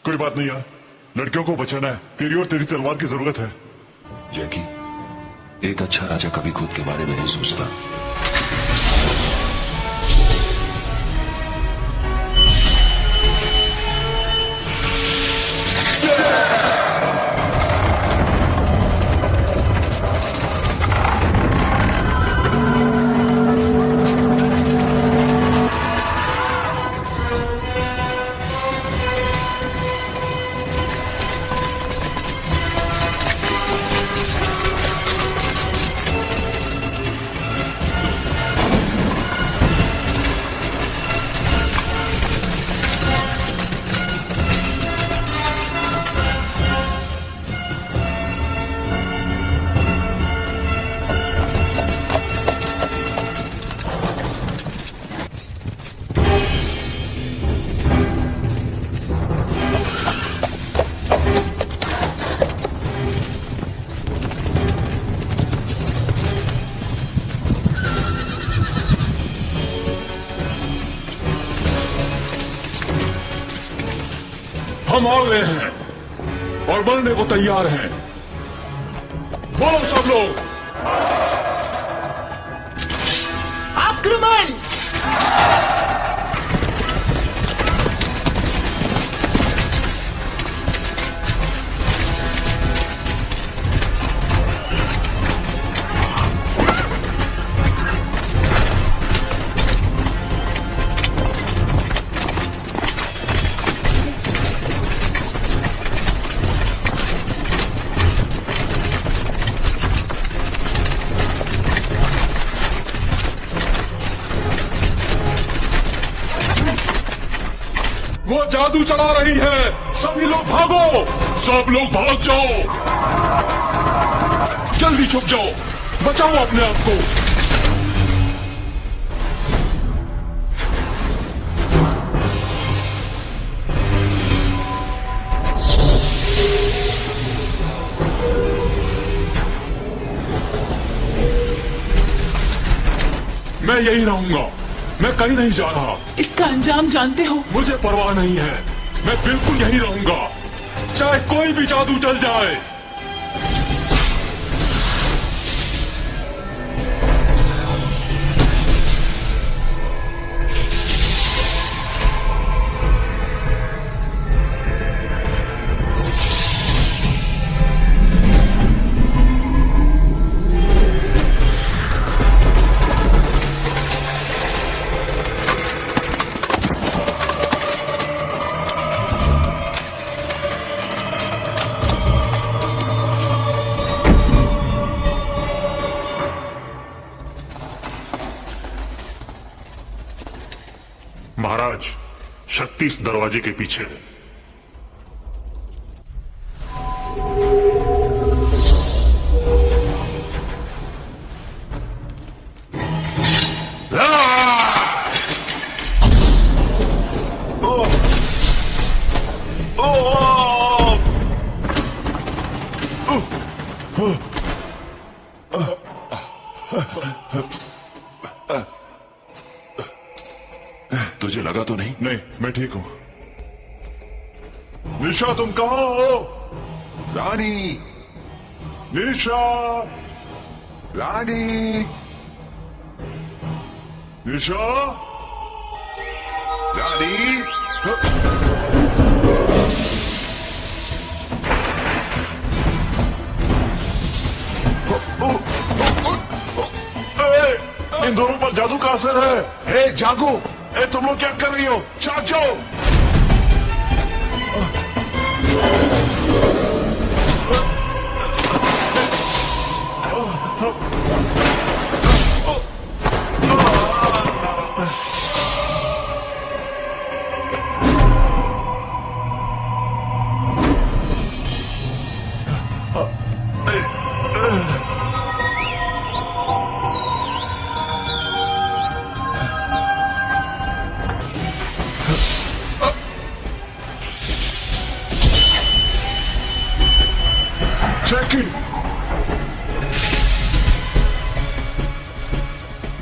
कोई बात नहीं यार, लड़कियों को बचाना है। तेरी और तेरी तलवार की जरूरत है।
जैकी, एक अच्छा राजा कभी खुद के बारे में नहीं सोचता।
हम आ गए हैं और मरने को तैयार हैं। बोलो सब लोग,
आक्रमण!
वो जादू चला रही है। सभी लोग भागो, सब लोग भाग जाओ। जल्दी छुप जाओ, बचाओ अपने आप को। मैं यही रहूंगा, मैं कहीं नहीं जा रहा।
इसका अंजाम जानते हो?
मुझे परवाह नहीं है, मैं बिल्कुल यहीं रहूंगा, चाहे कोई भी जादू चल जाए।
शक्ति इस दरवाजे के पीछे है।
तुझे लगा तो नहीं?
नहीं, मैं ठीक हूं। निशा, तुम कहां हो?
रानी,
निशा,
रानी,
निशा,
रानी।
इन दोनों पर जादू का असर है।
हे जागो!
तुम लोग क्या कर रही हो? जाग जाओ। जैकी,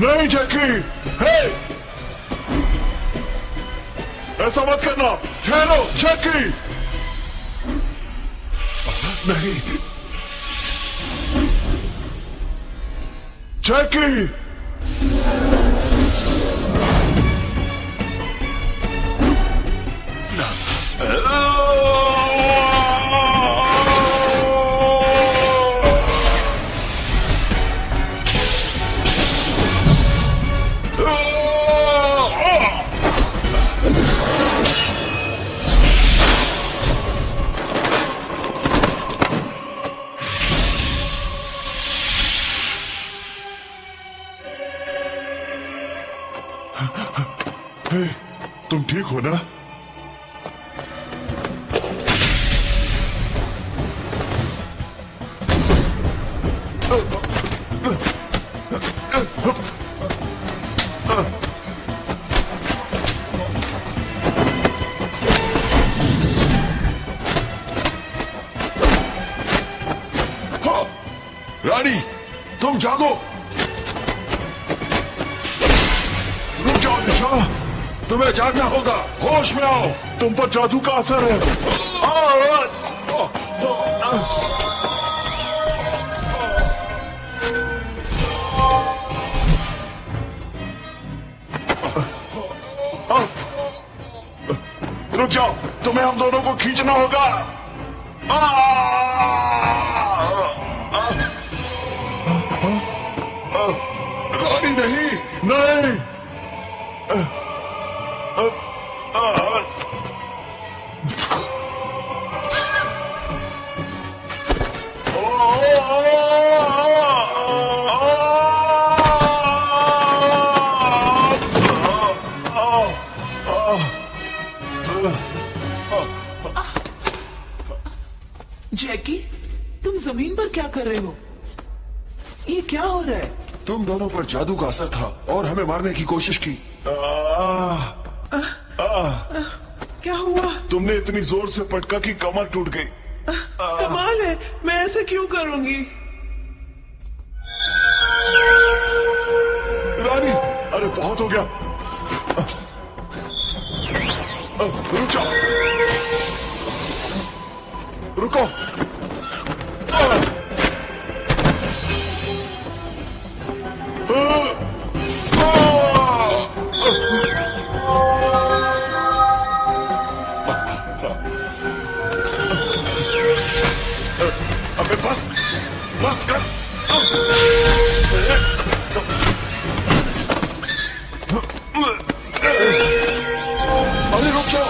नहीं जैकी, हे, ऐसा मत करना। ठहरो जैकी। नहीं जैकी, हे, तुम ठीक हो ना?
रानी, तुम जागो।
रुक जाओ निशा, तुम्हें जागना होगा। होश में आओ, तुम पर जादू का असर है। रुक जाओ, तुम्हें हम दोनों को खींचना होगा।
रानी नहीं,
नहीं,
जैकी, तुम जमीन पर क्या कर रहे हो? ये क्या हो रहा है?
तुम दोनों पर जादू का असर था और हमें मारने की कोशिश की।
क्या हुआ?
तुमने इतनी जोर से पटका कि कमर टूट गई।
कमाल है, मैं ऐसे क्यों करूंगी?
रानी, अरे बहुत हो गया। रुक जाओ, रुको। अबे बस, बस कर। अरे रुक जाओ।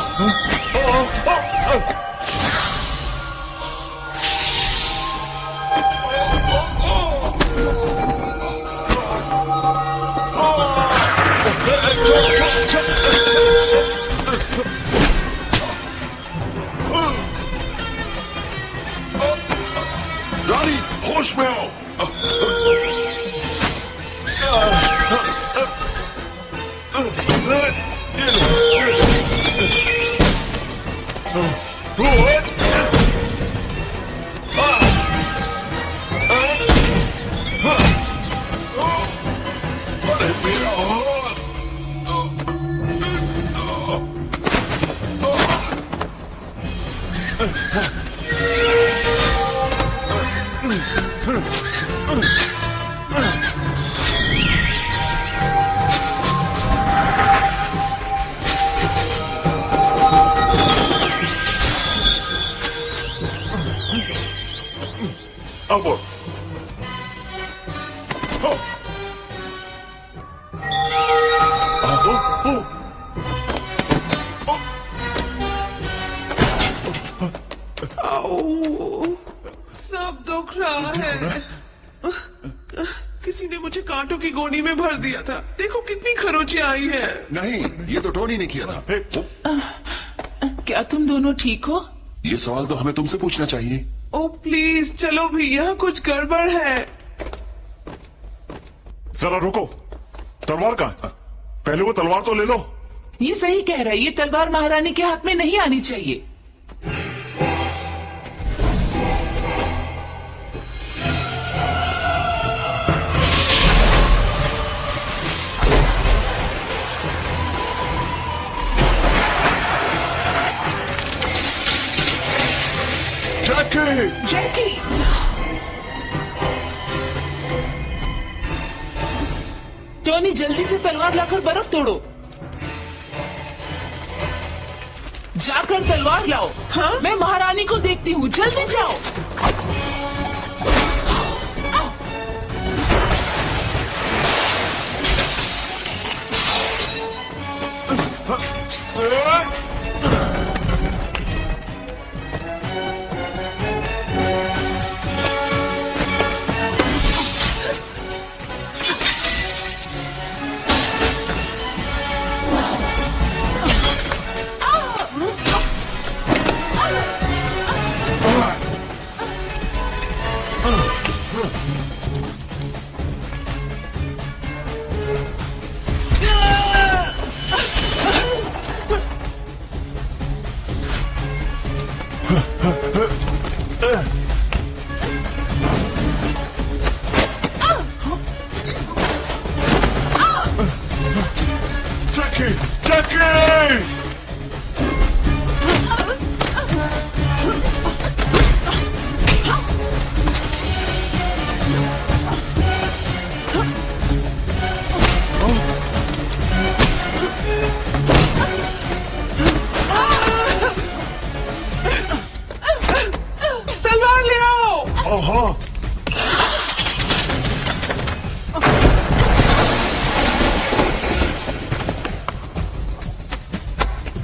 अब बोल।
सब दुख रहा है। किसी ने मुझे कांटों की गोनी में भर दिया था। देखो कितनी खरोंचे आई हैं।
नहीं, ये तो टोनी ने किया था।
क्या तुम दोनों ठीक हो?
ये सवाल तो हमें तुमसे पूछना चाहिए।
ओ प्लीज चलो भैया, कुछ गड़बड़ है।
जरा रुको, तलवार कहाँ? पहले वो तलवार तो ले लो।
ये सही कह रहा है, ये तलवार महारानी के हाथ में नहीं आनी चाहिए। जैकी, टोनी जल्दी से तलवार लाकर बर्फ तोड़ो। जाकर तलवार लाओ। हाँ? मैं महारानी को देखती हूँ, जल्दी जाओ।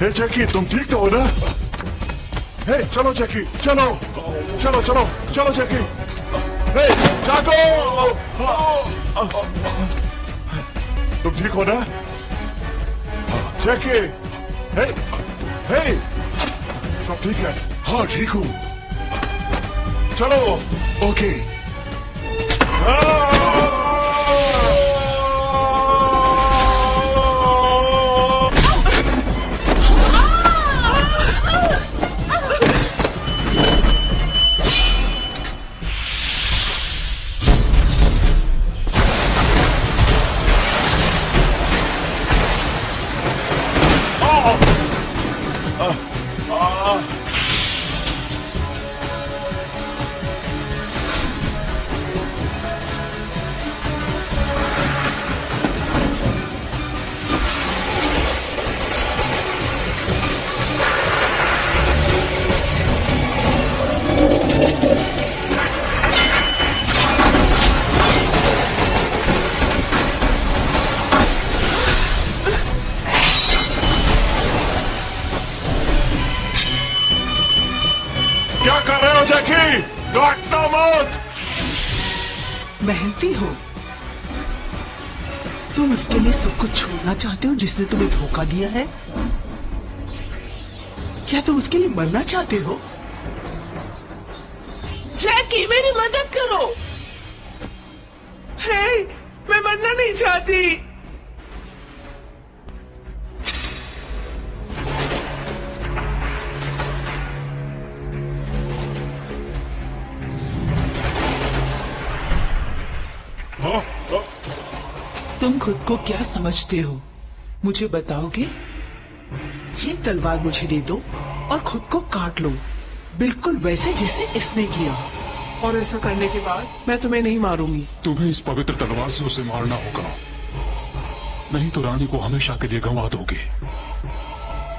हे जैकी, तुम ठीक तो हो ना? हे चलो जैकी, चलो चलो चलो चलो जैकी। हे जागो, तुम ठीक हो ना? जैकी, हे हे सब ठीक है?
हाँ ठीक हूँ।
चलो।
ओके।
क्या कर रहे हो जैकी? काटना मत।
मेहनती हो तुम, इसके लिए सब कुछ छोड़ना चाहते हो जिसने तुम्हें धोखा दिया है? क्या तुम उसके लिए मरना चाहते हो?
जैकी, मेरी मदद करो।
हे, मैं मरना नहीं चाहती।
तुम खुद को क्या समझते हो, मुझे बताओगे?
ये तलवार मुझे दे दो और खुद को काट लो, बिल्कुल वैसे जैसे इसने किया। और ऐसा करने के बाद मैं तुम्हें नहीं मारूंगी।
तुम्हें इस पवित्र तलवार से उसे मारना होगा, नहीं तो रानी को हमेशा के लिए गंवा दोगे।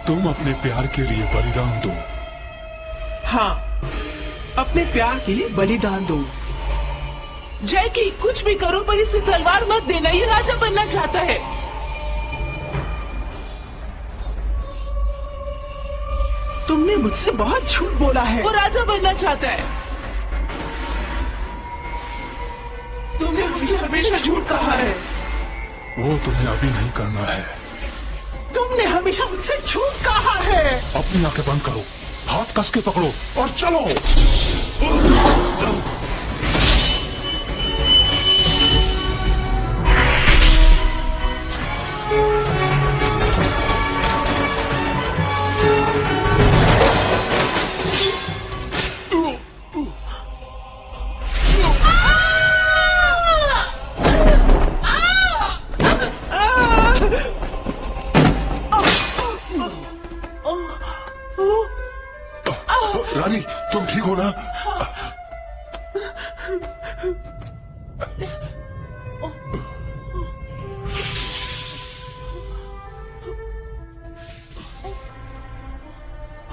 तुम अपने प्यार के लिए बलिदान दो।
हाँ, अपने प्यार के लिए बलिदान दो।
जैकी, कुछ भी करो पर इसे तलवार मत देना, ये राजा बनना चाहता है।
तुमने मुझसे बहुत झूठ बोला है।
वो राजा बनना चाहता है। तुमने मुझे हमेशा झूठ कहा है।
वो तुम्हें अभी नहीं करना है।
तुमने हमेशा मुझसे झूठ कहा है।
अपनी आंखें बंद करो, हाथ कस के पकड़ो और चलो।
रानी, तुम ठीक हो ना?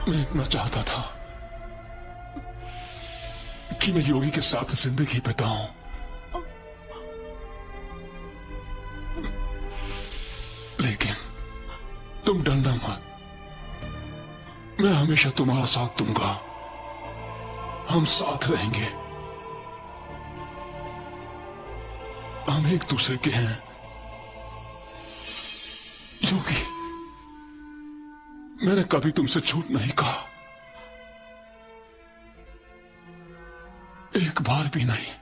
मैं इतना चाहता था कि मैं योगी के साथ जिंदगी बिताऊं, लेकिन तुम डरना मत, मैं हमेशा तुम्हारा साथ दूंगा। हम साथ रहेंगे, हम एक दूसरे के हैं। योगी, मैंने कभी तुमसे झूठ नहीं कहा, एक बार भी नहीं।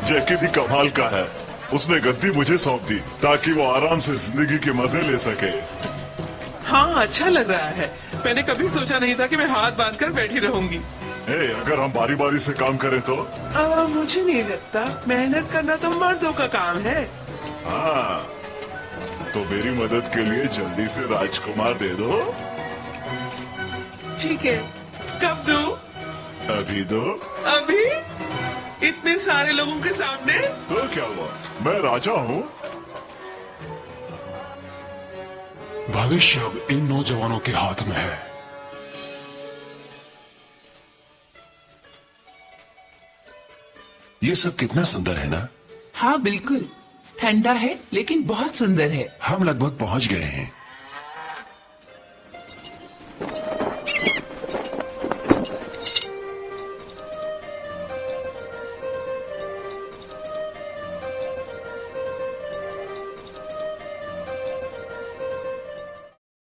जैकी भी कमाल का है, उसने गद्दी मुझे सौंप दी ताकि वो आराम से जिंदगी के मजे ले सके।
हाँ, अच्छा लग रहा है। मैंने कभी सोचा नहीं था कि मैं हाथ बांधकर बैठी रहूंगी।
अगर हम बारी बारी से काम करें तो?
मुझे नहीं लगता, मेहनत करना तो मर्दों का काम है।
हाँ, तो मेरी मदद के लिए जल्दी से राजकुमार दे दो।
ठीक है, कब दूं?
अभी दो।
अभी? इतने सारे लोगों के सामने?
तो क्या हुआ, मैं राजा हूँ।
भविष्य अब इन नौजवानों के हाथ में है।
ये सब कितना सुंदर है ना?
हाँ बिल्कुल, ठंडा है लेकिन बहुत सुंदर है।
हम लगभग पहुंच गए हैं।